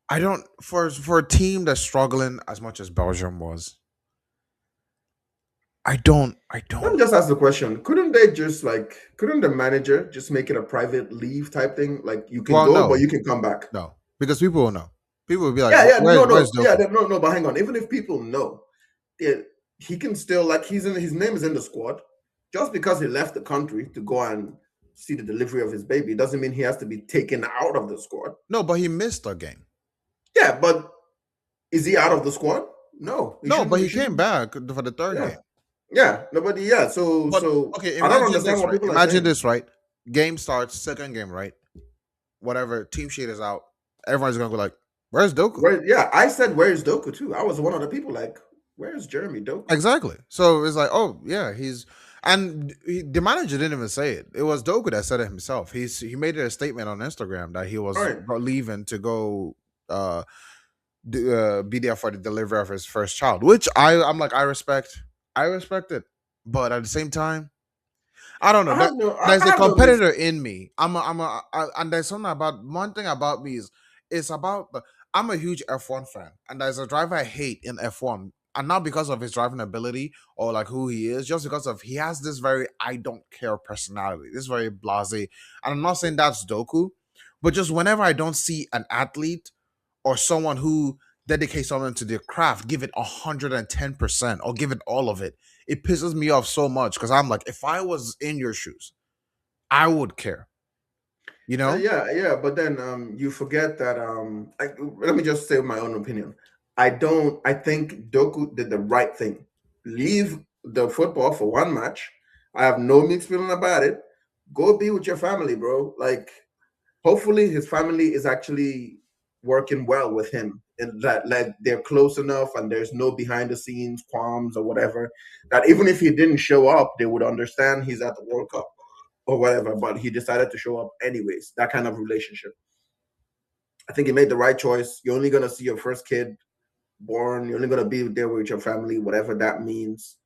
I don't for a team that's struggling as much as Belgium was. I don't. Let me just ask the question. Couldn't the manager just make it a private leave type thing? Like you can Well, go, but no, you can come back. no, because people will know. People will be like, Yeah, yeah, Where's no, no, yeah, Doku?" no, no. But hang on, even if people know, yeah, he can still like his name is in the squad. Just because he left the country to go and see the delivery of his baby doesn't mean he has to be taken out of the squad. No, but he missed a game. Yeah, but is he out of the squad? No, he No, shouldn't. but He he came shouldn't. back for the third Yeah, game. yeah. Nobody. Yeah. So, But so okay, I don't imagine understand this, what right? people are Imagine saying. this, right? Game starts, second game, right? Whatever, team sheet is out. Everyone's gonna go like, "Where's Doku?" Where? Yeah, I said, "Where's Doku?" Too. I was one of the people like, "Where's Jeremy Doku?" Exactly. So it's like, oh yeah, the manager didn't even say it. It was Doku that said it himself. He made a statement on Instagram that he All was right. leaving to go uh, be there for the delivery of his first child, which I'm like, I respect it, but at the same time, I don't know. I There's a have no mixed. competitor in me. And there's something about one thing about me is it's about I'm a huge F1 fan, and there's a driver I hate in F1, and not because of his driving ability or like who he is, just because of he has this very I don't care personality, this very blasé. And I'm not saying that's Doku, but just whenever I don't see an athlete or someone who dedicates something to their craft, give it 110% or give it all of it, it pisses me off so much because I'm like, if I was in your shoes, I would care, you know? Yeah, yeah, but then you forget that let me just say my own opinion. I don't. I think Doku did the right thing. Leave the football for one match. I have no mixed feeling about it. Go be with your family, bro. Like, hopefully, his family is actually working well with him, and that like they're close enough, and there's no behind the scenes qualms or whatever. That even if he didn't show up, they would understand he's at the World Cup or whatever, but he decided to show up anyways. That kind of relationship. I think he made the right choice. You're only gonna see your first kid born. You're only gonna be there with your family, whatever that means.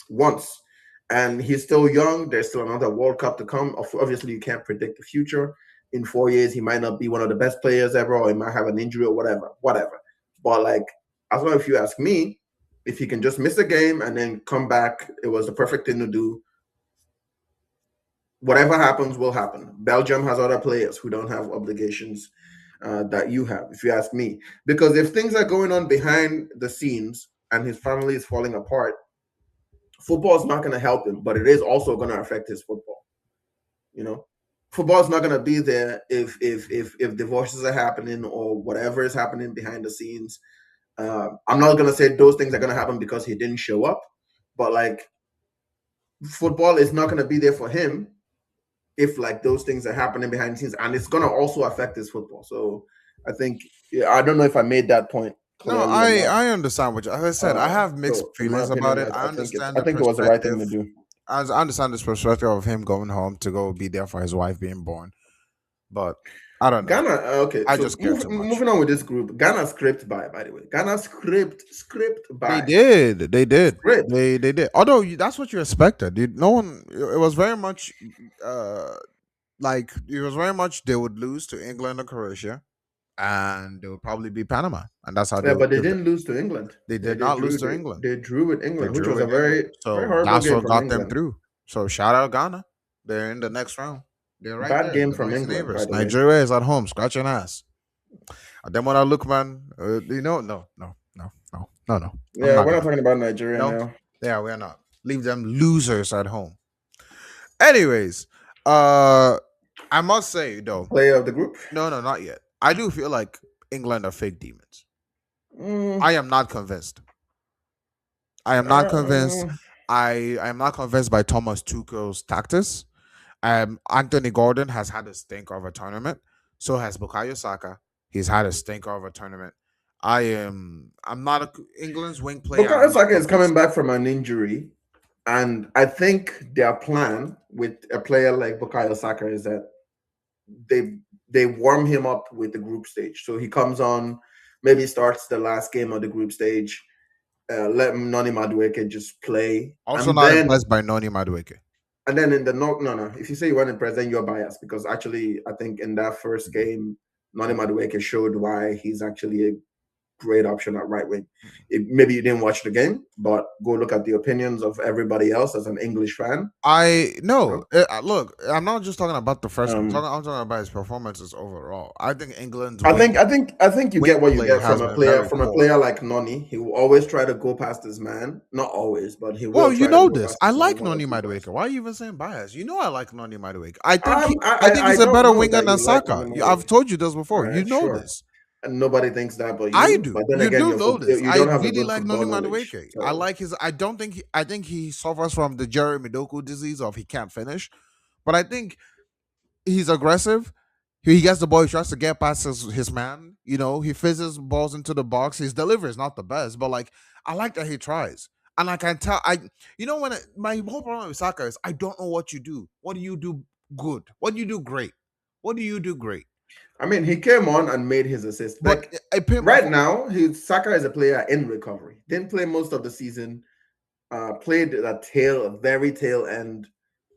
Once, and he's still young. There's still another World Cup to come. Obviously, you can't predict the future. In 4 years, he might not be one of the best players ever, or he might have an injury or whatever. But like, as long as you ask me, if he can just miss a game and then come back, it was the perfect thing to do. Whatever happens will happen. Belgium has other players who don't have obligations that you have, if you ask me. Because if things are going on behind the scenes and his family is falling apart, football is not going to help him, but it is also going to affect his football. You know, football is not going to be there if divorces are happening or whatever is happening behind the scenes. I'm not going to say those things are going to happen because he didn't show up, but like football is not going to be there for him if like those things are happening behind the scenes, and it's going to also affect his football. So I think, yeah, I don't know if I made that point No, clearly enough. I understand what you. As I said, I have mixed So in my feelings about opinion, it. I I understand the think it was the right thing to perspective. do. I understand this perspective of him going home to go be there for his wife being born, but I don't know. Ghana, okay. I So just care too much. moving on with this group, Ghana script by the way, Ghana script They by did. They did. script. They did. Although that's what you expected. No one. It was very much, uh, like it was very much they would lose to England or Croatia, and they would probably be Panama, and that's how they Yeah, would but they give. didn't lose to England. They did not lose to England. They drew with They England, which drew was a with England. very So horrible that's game what from got them England. through. So shout out Ghana. They're in the next round. They're right Bad there. game The from next England, by neighbors. the way. Nigeria is at home, scratching ass. And then when I look, man, no. I'm Yeah, not we're not gonna. talking about Nigeria No, now. yeah, we're not. Leave them losers at home. Anyways, uh, I must say though, Player of the group. no, not yet. I do feel like England are fake demons. Mm, I am not convinced. I am not convinced. uh, I am not convinced by Thomas Tuchel's tactics. Anthony Gordon has had a stinker of a tournament. So has Bukayo Saka. He's had a stinker of a tournament. I'm not a England's wing player. I'm Bukayo not Saka is coming convinced. back from an injury, and I think their plan with a player like Bukayo Saka is that they they warm him up with the group stage. So he comes on, maybe starts the last game of the group stage, let Noni Madueke just play, Also not impressed by Noni Madueke. and then in the no. If you say you weren't impressed, then you're biased because actually I think in that first game, Noni Madueke showed why he's actually a great option at right wing. Maybe you didn't watch the game, but go look at the opinions of everybody else as an English fan. I You no know, look. I'm not just talking about the first game. um, I'm talking about his performances overall. I think England's I think you wing get what you play get has from a been player very from a poor. player like Noni. He will always try to go past his man. Not always, but he Well, will you try to know go this. past I his man like one or Noni two Madueke. times. Why are you even saying bias? You know I like Noni Madueke. I think I he's a don't better know winger that than you like Saka. Noni I've Madueke. told you this All before. You right, know sure. this. And nobody thinks that but I you. do. But then You again, do know this. you I don't have the really good like football Noni knowledge. Madueke. I So like his. I think he suffers from the Jerry Midoku disease of he can't finish, but I think he's aggressive. He gets the ball. He tries to get past his man. You know, he fizzes balls into the box. His delivery is not the best, but like I like that he tries. And I can tell. My whole problem with Saka is I don't know what you do. What do you do good? What do you do great? What do you do great? I mean, he came on and made his assist. But Like right for, now, Saka is a player in recovery. Didn't play most of the season. Played a very tail end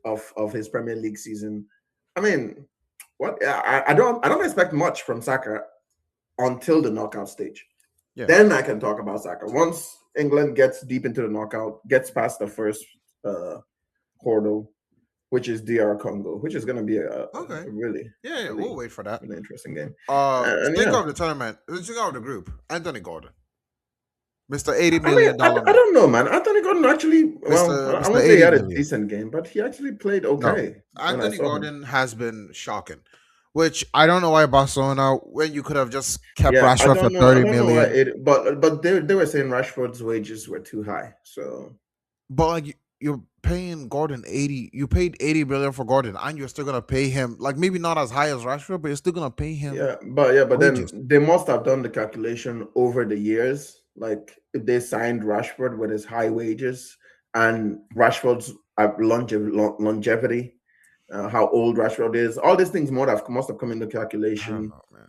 of his Premier League season. I mean, what I don't expect much from Saka until the knockout stage. yeah. Then I can talk about Saka. Once England gets deep into the knockout, gets past the first uh, hurdle, which is DR Congo, which is going to be Okay. a really, Yeah. We'll really, wait for that. really interesting game. And Stinker yeah, of the tournament. Stinker of the group. Anthony Gordon, Mister $80 I mean, million I man. don't know, man. Anthony Gordon actually, well, I Mister won't say he 80 had a million. decent game, but he actually played No, okay when I Anthony saw him. Gordon has been shocking, which I don't know why Barcelona, when you could have just kept Yeah, Rashford for I 30 don't know why million, it, but they were saying Rashford's wages were too high. So but like you're paying Gordon 80, you paid 80 million for Gordon, and you're still gonna pay him like maybe not as high as Rashford, but you're still gonna pay him but then wages. they must have done the calculation over the years. Like if they signed Rashford with his high wages and Rashford's longevity, how old Rashford is, all these things must have come into I don't calculation. know, man.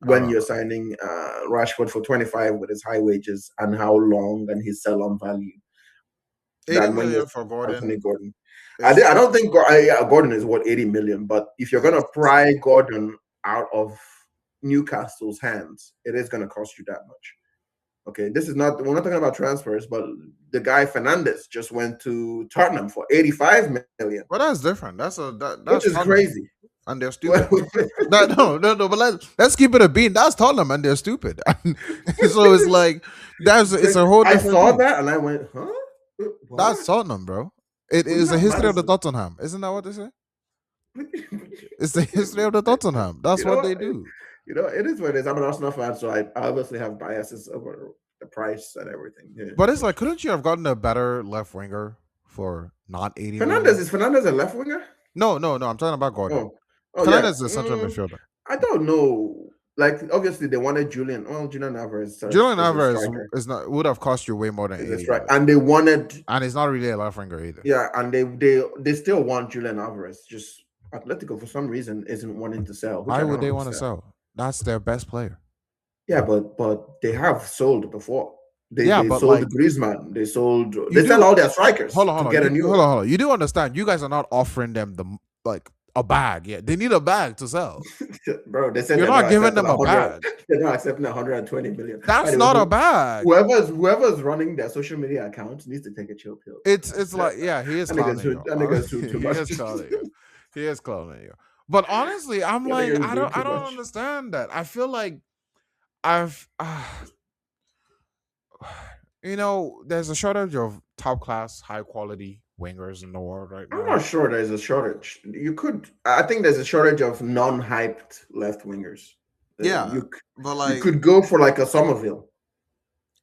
when you're signing Rashford for 25 with his high wages and how long and his sell-on value 80 than when you're million for Anthony Gordon Gordon. is I don't think Gordon is what 80 million, but if you're gonna pry Gordon out of Newcastle's hands, it is gonna cost you that much. Okay, this is not we're not talking about transfers, but the guy Fernandez just went to Tottenham for 85 million, Well, that's different. which That's is Tottenham, crazy. and they're stupid. No. But let's keep it a bean. That's Tottenham, and they're stupid. So it's like it's a whole I different saw thing. that and I went, huh? What? That's Tottenham, bro. It Well, you is the have history of the Madison. Tottenham. Isn't that what they say? It's the history of the Tottenham. That's You what know, they do. it is what it is. I'm an Arsenal fan, so I obviously have biases over the price and everything. Yeah, But it's like, couldn't you have gotten a better left winger for not 80 Fernandez, million? is Fernandez a left winger? No. I'm talking about Gordon. Oh, oh yeah. Fernandez is a central midfielder. I don't know. Like obviously they wanted Julian. Well, Julian Alvarez Julian is a Alvarez striker. is not would have cost you way more than Is a 80 striker, million. and they wanted And he's not really a left winger either. yeah, and they still want Julian Alvarez. Just Atletico for some reason isn't wanting to sell. Why would they want to sell? That's their best player. Yeah, but they have sold before. They but sold like Griezmann. They sold. They sell all their strikers hold on. to get a new. Hold on. You do understand? You guys are not offering them a bag. Yeah, they need a bag to sell. Bro, they said you're not giving them a bag. They're not accepting 120 million. That's not a bag. Whoever's running their social media accounts needs to take a chill pill. It's like he is clowning you. Too much. He is clowning you. But honestly, I'm like I don't understand that. I feel like I've there's a shortage of top class, high quality wingers in the world right now. I'm not sure there's a shortage. I think there's a shortage of non-hyped left wingers. But you could go for like a Somerville.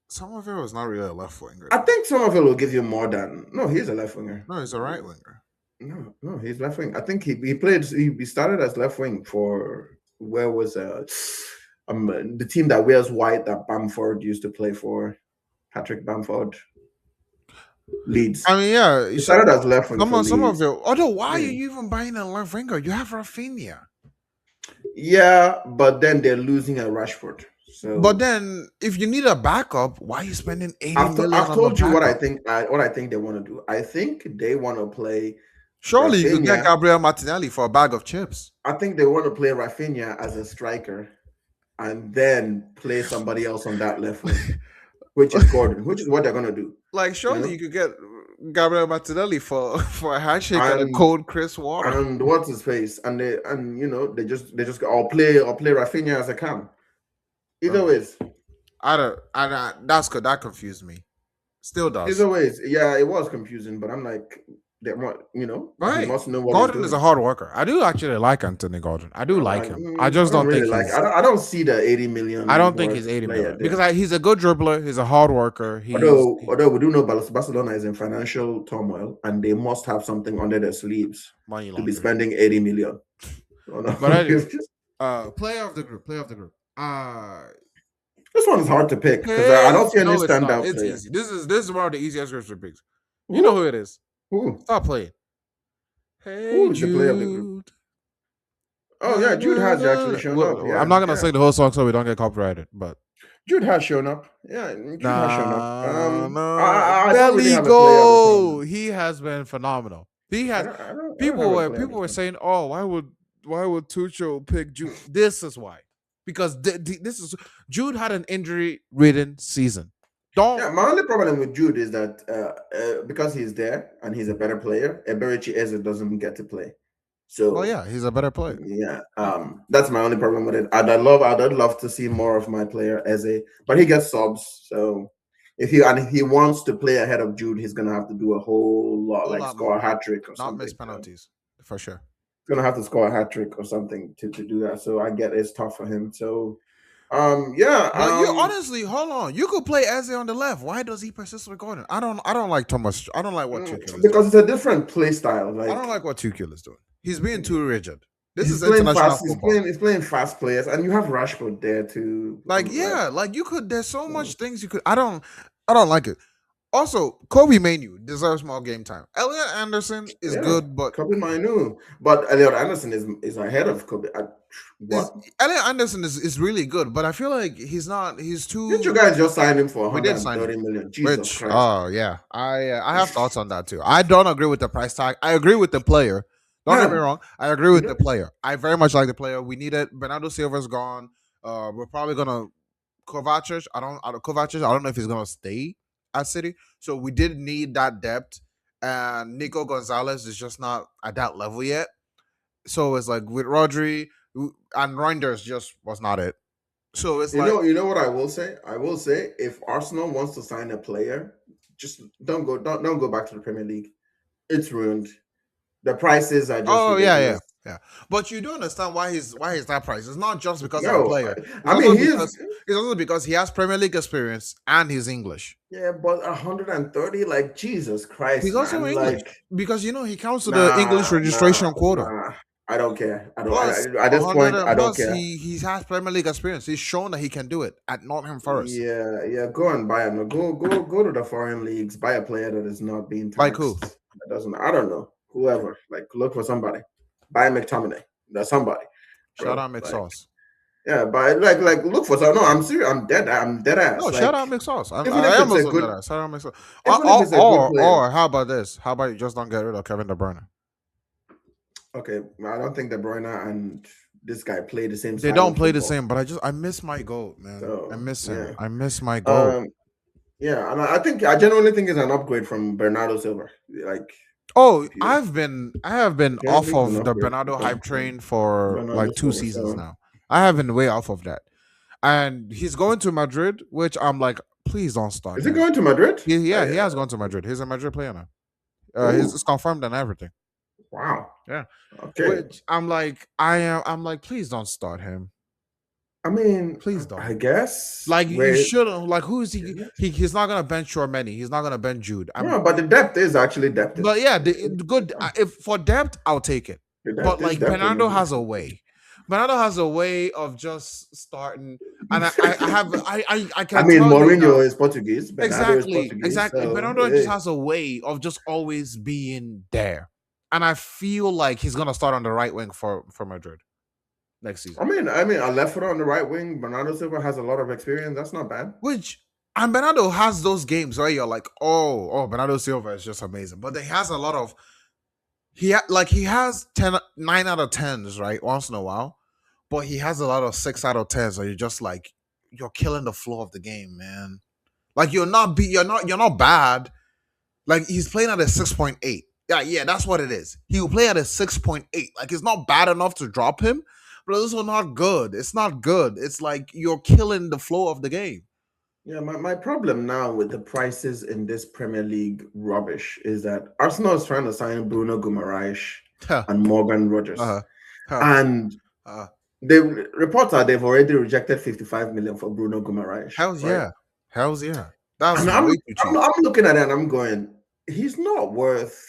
Somerville is not really a left winger. I think Somerville will give you more than he's a left winger. No, he's a right winger. No, he's left wing. I think he started as left wing for where was the team that wears white that Bamford used to play for, Patrick Bamford. Leeds. I mean, yeah, he started as left wing. Somerville. Although, why are you even buying a left winger? You have Rafinha. Yeah, but then they're losing a Rashford. So, but then if you need a backup, why are you spending 80 million? I've told you what I think. What I think they want to do. I think they want to play. Surely Rafinha. You could get Gabriel Martinelli for a bag of chips. I think they want to play Rafinha as a striker, and then play somebody else on that left wing, which is Gordon, which is what they're gonna do. Like, surely you could get Gabriel Martinelli for a handshake and a cold Chris Water. And what's his face? And they just I'll play Rafinha as a cam. Either ways. That confused me. Still does. Either ways, yeah, it was confusing, but I'm like, right? He must know what Gordon is a hard worker. I do actually like Anthony Gordon. I do like him. I just don't really think I don't see the 80 million. I don't think he's 80 million because he's a good dribbler. He's a hard worker. Although we do know Barcelona is in financial turmoil and they must have something under their sleeves to be spending 80 million. But anyway, player of the group. This one is hard to pick because I don't see any standout. It's easy. This is one of the easiest groups to pick. You know who it is. Who? Stop playing. Hey, who is the player of the group? Oh yeah, Jude has actually shown up. Yeah, I'm not gonna sing the whole song so we don't get copyrighted, but Jude has shown up. Yeah, Jude has shown up. Belly go. He has been phenomenal. He has. People were saying, "Oh, why would Tuchel pick Jude?" This is why. Because this is Jude had an injury-ridden season. Yeah, my only problem with Jude is that because he's there and he's a better player, Eberichi Eze doesn't get to play. So, yeah, he's a better player. Yeah, that's my only problem with it. I'd love to see more of my player Eze, but he gets subs. So if he wants to play ahead of Jude, he's gonna have to do a whole lot, score a hat trick or something. Not miss penalties for sure. Gonna have to score a hat trick or something to do that. So I get it's tough for him. So yeah. But you honestly, hold on. You could play Eze on the left. Why does he persist with Gordon? I don't like Thomas. I don't like what Tuchel is because it's a different play style. Like, I don't like what Tuchel is doing. He's being too rigid. This is international football. He's playing fast players, and you have Rashford there too. You could. There's so much things you could. I don't like it. Also, Kobe Manu deserves more game time. Elliot Anderson is good, but Kobe Manu. But Elliot Anderson is ahead of Kobe. is What? Elliot Anderson is really good, but I feel like he's Didn't you too. guys just sign him for We did sign him. 130 million? Jesus Which, Christ. oh yeah, I have thoughts on that too. I don't agree with the price tag. I agree with the player. Don't get me Man, wrong. I agree you with know, the player. I very much like the player. We need it. Bernardo Silva's gone. We're probably gonna Kovacic. Kovacic. I don't know if he's gonna stay at City. So we did need that depth, and Nico Gonzalez is just not at that level yet. So it's like with Rodri and Reinders just was not it. So it's like, you know what I will say? I will say if Arsenal wants to sign a player, just don't go back to the Premier League. It's ruined. The prices are just oh yeah, yeah, ridiculous. yeah. But you do understand why he's that price. It's not just because of the No, player. It's I mean also he is. because he has Premier League experience and he's English. Yeah, but 130, like Jesus Christ, He's also man, English like because he counts to the English nah, registration quota. nah. I don't care. I don't. Plus At this 100 point, and I don't plus care. he has Premier League experience. He's shown that he can do it at Nottingham Forest. Yeah, yeah. Go and buy him. Go to the foreign leagues. Buy a player that is not being Like who? taxed. That doesn't. I don't know. Whoever. Like, look for somebody. Buy McTominay. That's somebody, Shout bro. out Like, McSauce. yeah. Buy like look for some. No, I'm serious. I'm dead. I'm dead ass. No, shout out Like, McSauce. even I if am it's a also good, that. Shout out McSauce. even if it's a good player. Or how about this? How about you just don't get rid of Kevin De Bruyne? Okay, I don't think De Bruyne and this guy play the same They style don't of play the football. same, but I miss my goat, man. I So miss him. yeah. I miss my goat. Yeah, and I genuinely think it's an upgrade from Bernardo Silva. Like, Oh, if you I have been off genuinely it's an of the upgrade Bernardo hype from train for Bernardo like two Silva. seasons So now. I have been way off of that. And he's going to Madrid, which I'm like, please don't start is he him. going to Madrid? He has gone to Madrid. He's a Madrid player now. Oh, It's confirmed and everything. wow. Yeah. Okay. Which I'm like, please don't start him. I mean, Please I don't. guess Like you wait. shouldn't. Like who is he? He's not gonna bench Many. He's not gonna bench Jude. No, but the depth is actually depth But is. yeah, the good. If for depth, I'll take it. The But depth is like definitely. Bernardo has a way. Bernardo has a way of just starting, and I I can mean, tell you now. Mourinho is Portuguese. Bernardo is Portuguese. Exactly. So Bernardo just hey. has a way of just always being there, and I feel like he's gonna start on the right wing for Madrid next season. I mean, a left footer on the right wing. Bernardo Silva has a lot of experience. That's not bad. Which and Bernardo has those games where you're like, oh, Bernardo Silva is just amazing, but he has a lot of he has 9 out of 10s right once in a while, but he has a lot of 6 out of 10s. So you're just like you're killing the flow of the game, man. Like you're not bad. Like he's playing at a 6.8. Yeah, that's what it is. He will play at a 6.8. Like it's not bad enough to drop him, but it's also not good. It's not good. It's like you're killing the flow of the game. Yeah, my problem now with the prices in this Premier League rubbish is that Arsenal is trying to sign Bruno Guimaraes Huh. and Morgan Rogers. Uh-huh. Huh. And Uh, the reports are they've already rejected 55 million for Bruno Guimaraes. Hells right? yeah. Hells yeah. That's And way too cheap. I'm looking at it and I'm going, he's not worth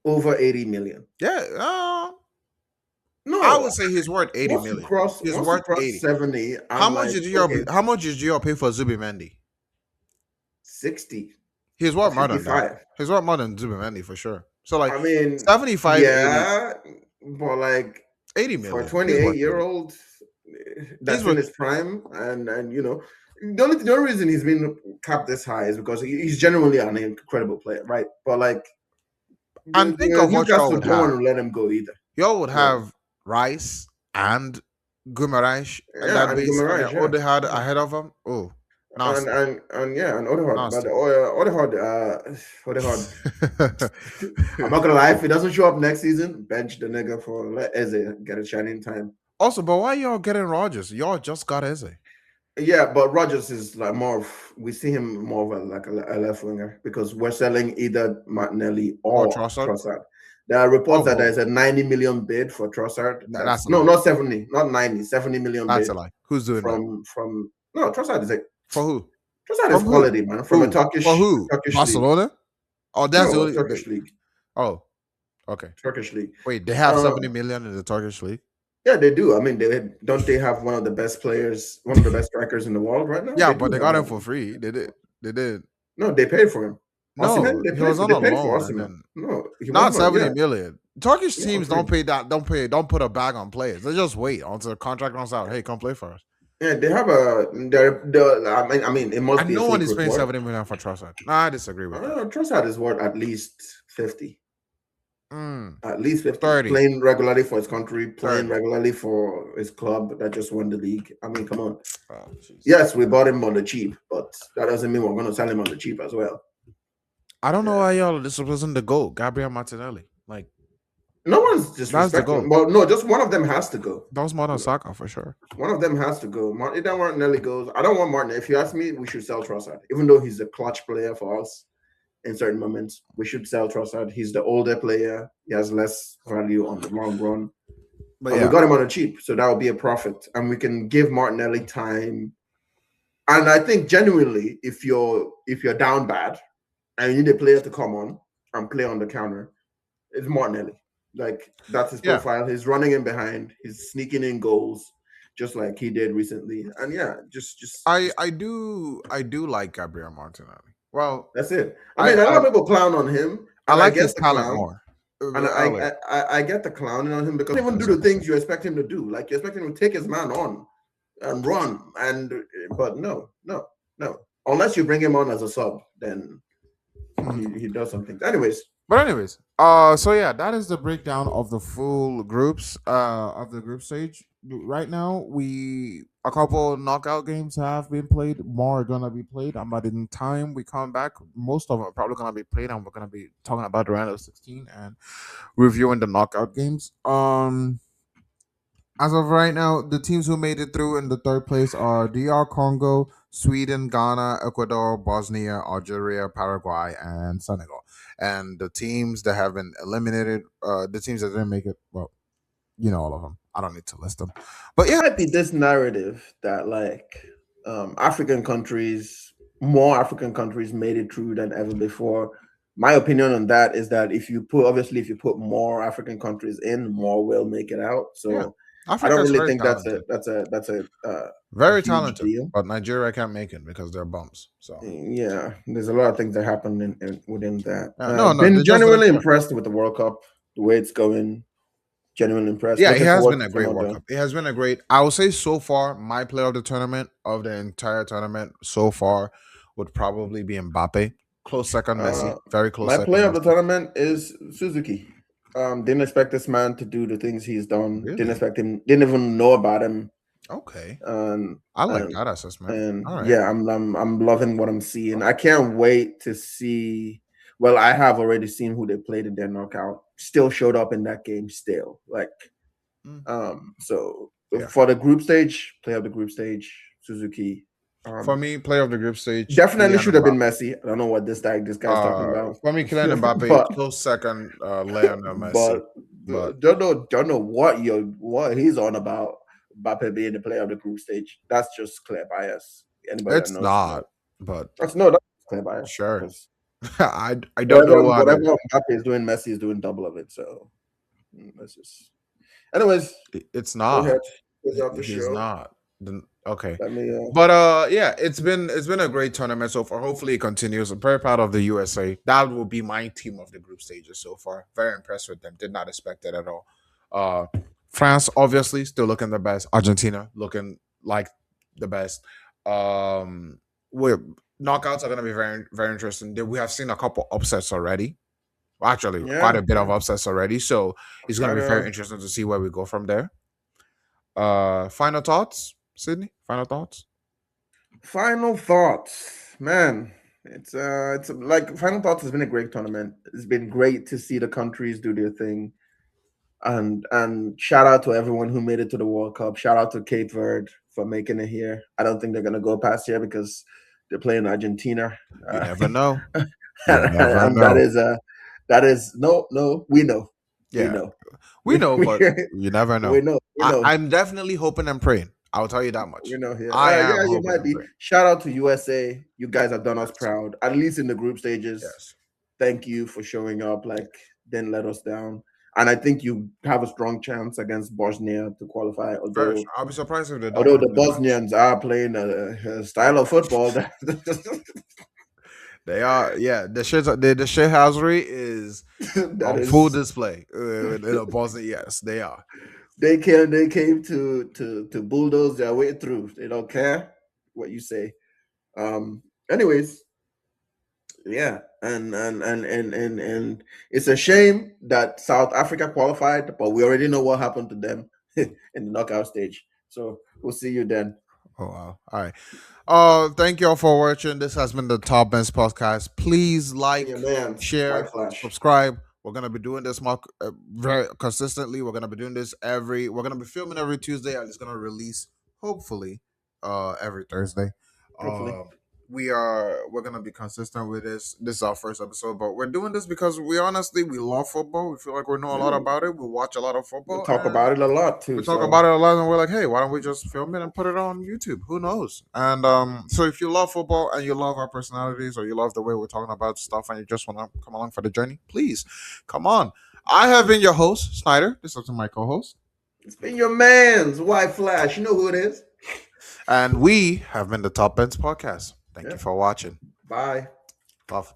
over 80 million. Yeah. No, I would say he's worth 80 once you million. cross, He's once worth you cross 80. 70, How I'm much like, did you okay, How much did you pay for Zubimendi? 60 He's or worth more than 55. that. He's worth more than Zubimendi for sure. So like I mean, 75, yeah, but like 80 for a million. 28-year-old that's He's in worth- his prime, and you know, the only reason he's been capped this high is because he's genuinely an incredible player, right? But like, And think of what y'all Newcastle would don't want have. to let him go either. Y'all would Yeah. have Rice and Guimaraes and Yeah, that and base and Guimaraes, then Odegaard ahead of him. Oh, nasty. and yeah, and Odegaard, Nasty. but Odegaard, I'm not gonna lie, if he doesn't show up next season, bench the nigga for let Eze get a shining time. Also, but why y'all getting Rogers? Y'all just got Eze. Yeah, but Rogers is like more of, we see him more of a left winger because we're selling either Martinelli or Trossard. There are reports that there's a 90 million bid for Trossard. That's No, not 70, not 90, 70 million That's bid. a lie. Who's doing that? From no, Trossard is like For who? Trossard From is who? quality, man. From Who? a Turkish For who? Turkish Barcelona? Oh, that's the league. No, only Turkish league. Oh, okay. Turkish league. Wait, they have 70 million in the Turkish league? Yeah, they do. I mean, they have one of the best players, one of the best strikers in the world right now? Yeah, They but do they have got him that. for free. They did. No, they paid for him. Osimhen, No, he was on they a paid for loan, and Osimhen. then No, he not wasn't on. 70 Yeah, million. Turkish yeah, on teams free. don't put a bag on players. They just wait until the contract runs out. Hey, come play for us. Yeah, they have a. I mean, it must And be a no one is secret. paying What? 70 million for Trossard. Nah, I disagree with that. Trossard is worth at least 50. Mm, At least 50. 30. Playing regularly for his country, playing 30. regularly for his club that just won the league. I mean, come on. Oh, jeez. Yes, we bought him on the cheap, but that doesn't mean we're going to sell him on the cheap as well. I don't know Yeah. why y'all this wasn't the GOAT, Gabriel Martinelli. Like, No one's that's the disrespecting him. GOAT. Well, no, just one of them has to go. That was more than Saka for sure. One of them has to go. If that Martinelli goes, I don't want Martin. If you ask me, we should sell Trossard. Even though he's a clutch player for us in certain moments, we should sell Trossard. He's the older player. He has less value on the long run. But And yeah, we got him on the cheap, so that would be a profit. And we can give Martinelli time. And I think genuinely, if you're down bad and you need a player to come on and play on the counter, it's Martinelli. Like, that's his yeah. profile. He's running in behind. He's sneaking in goals, just like he did recently. And yeah, just I do like Gabriel Martinelli. Well, that's it. I mean, a lot of people clown on him. I And like get his the talent clown. more. And I get the clowning on him because he doesn't even do the things you expect him to do. Like, you expect him to take his man on and run. But no. Unless you bring him on as a sub, then he does some things. Anyways, so yeah, that is the breakdown of the full groups of the group stage. Right now, a couple knockout games have been played. More are gonna be played. And by the time we come back, most of them are probably gonna be played, and we're gonna be talking about the round of 16 and reviewing the knockout games. As of right now, the teams who made it through in the third place are DR Congo, Sweden, Ghana, Ecuador, Bosnia, Algeria, Paraguay, and Senegal. And the teams that have been eliminated, the teams that didn't make it, well, you know all of them. I don't need to list them. But yeah, it might be this narrative that like more African countries made it through than ever before. My opinion on that is that if you put more African countries in, more will make it out. So yeah, I don't Africa is really very think talented. that's a Very huge talented, deal. but Nigeria can't make it because they're bums. So Yeah, there's a lot of things that happen within that. no, Been they just genuinely don't care. impressed with the World Cup, the way it's going. Genuinely impressed. Yeah, it Looking has forward been to a some great of World the. Cup. It has been a great. I would say so far, my player of the tournament of the entire tournament so far would probably be Mbappe. Close second, Messi. Very close My second, player of the Messi. tournament is Suzuki. Didn't expect this man to do the things he's done. Didn't Really? expect him. Didn't even know about him. Okay, And I like and that assessment. and All right. yeah, I'm loving what I'm seeing. I can't wait to see. Well, I have already seen who they played in their knockout. Still showed up in that game. Still, like, so Yeah. for the group stage, play of the group stage, Suzuki. For me, player of the group stage, Definitely Kylian should have been Mbappe. Messi. I don't know what this guy's talking about. For me, Kylian Mbappe. but Close second, Lionel Messi. but But don't know what he's on about. Mbappe being the player of the group stage. That's just clear bias. Anybody that it's knows not. But that's clear bias. sure, Because I don't know how whatever to. Mbappe is doing, Messi is doing double of it. So that's just. Anyways, It's go not. ahead. Close out the He's show. not. Okay. Let me. But yeah, it's been a great tournament so far. Hopefully it continues. I'm very proud of the USA. That will be my team of the group stages so far. Very impressed with them. Did not expect it at all. France obviously still looking the best. Argentina looking like the best. We knockouts are gonna be very very interesting. We have seen a couple upsets already. Well, actually, quite a bit of upsets already. So it's gonna be very interesting to see where we go from there. Final thoughts, Sydney? Final thoughts? Final thoughts, man. It's like Final Thoughts has been a great tournament. It's been great to see the countries do their thing, and shout out to everyone who made it to the World Cup. Shout out to Cape Verde for making it here. I don't think they're gonna go past here because they're playing Argentina. You never know. And that is no. We know. Yeah, we know, but you never know. We know. I'm definitely hoping and praying. I'll tell you that much. We know here. I am Yeah, you hoping might and be. praying. Shout out to USA. You guys have done us proud, at least in the group stages. Yes. Thank you for showing up. Like, didn't let us down. And I think you have a strong chance against Bosnia to qualify. Although, I'll be surprised if they don't. although the Bosnians are playing a style of football that They are, yeah. The shithousery is That on full is, display in a Boston. Yes, they are. they came to bulldoze their way through. They don't care what you say. Anyways, yeah, and it's a shame that South Africa qualified, but we already know what happened to them in the knockout stage. So we'll see you then. Oh wow! All right. Thank you all for watching. This has been the Top Bench podcast. Please It's been your like, man's White share, Flash. subscribe. We're gonna be doing this more very consistently. We're gonna be doing this every. We're gonna be filming every Tuesday, and it's gonna release hopefully every Thursday. Hopefully, Um, we're gonna be consistent with this. This is our first episode, but we're doing this because we love football. We feel like we know a lot yeah, about it. We watch a lot of we football, talk and about it a lot we too. talk So about it a lot, and we're like, hey, why don't we just film it and put it on YouTube? Who knows? And so if you love football and you love our personalities, or you love the way we're talking about stuff, and you just want to come along for the journey, please come on. I have been your host, Snyder. This is my co-host, it's been your man's White Flash. You know who it is. and we have been the Top Bench Podcast. Thank you Yeah. for watching. Bye. Love.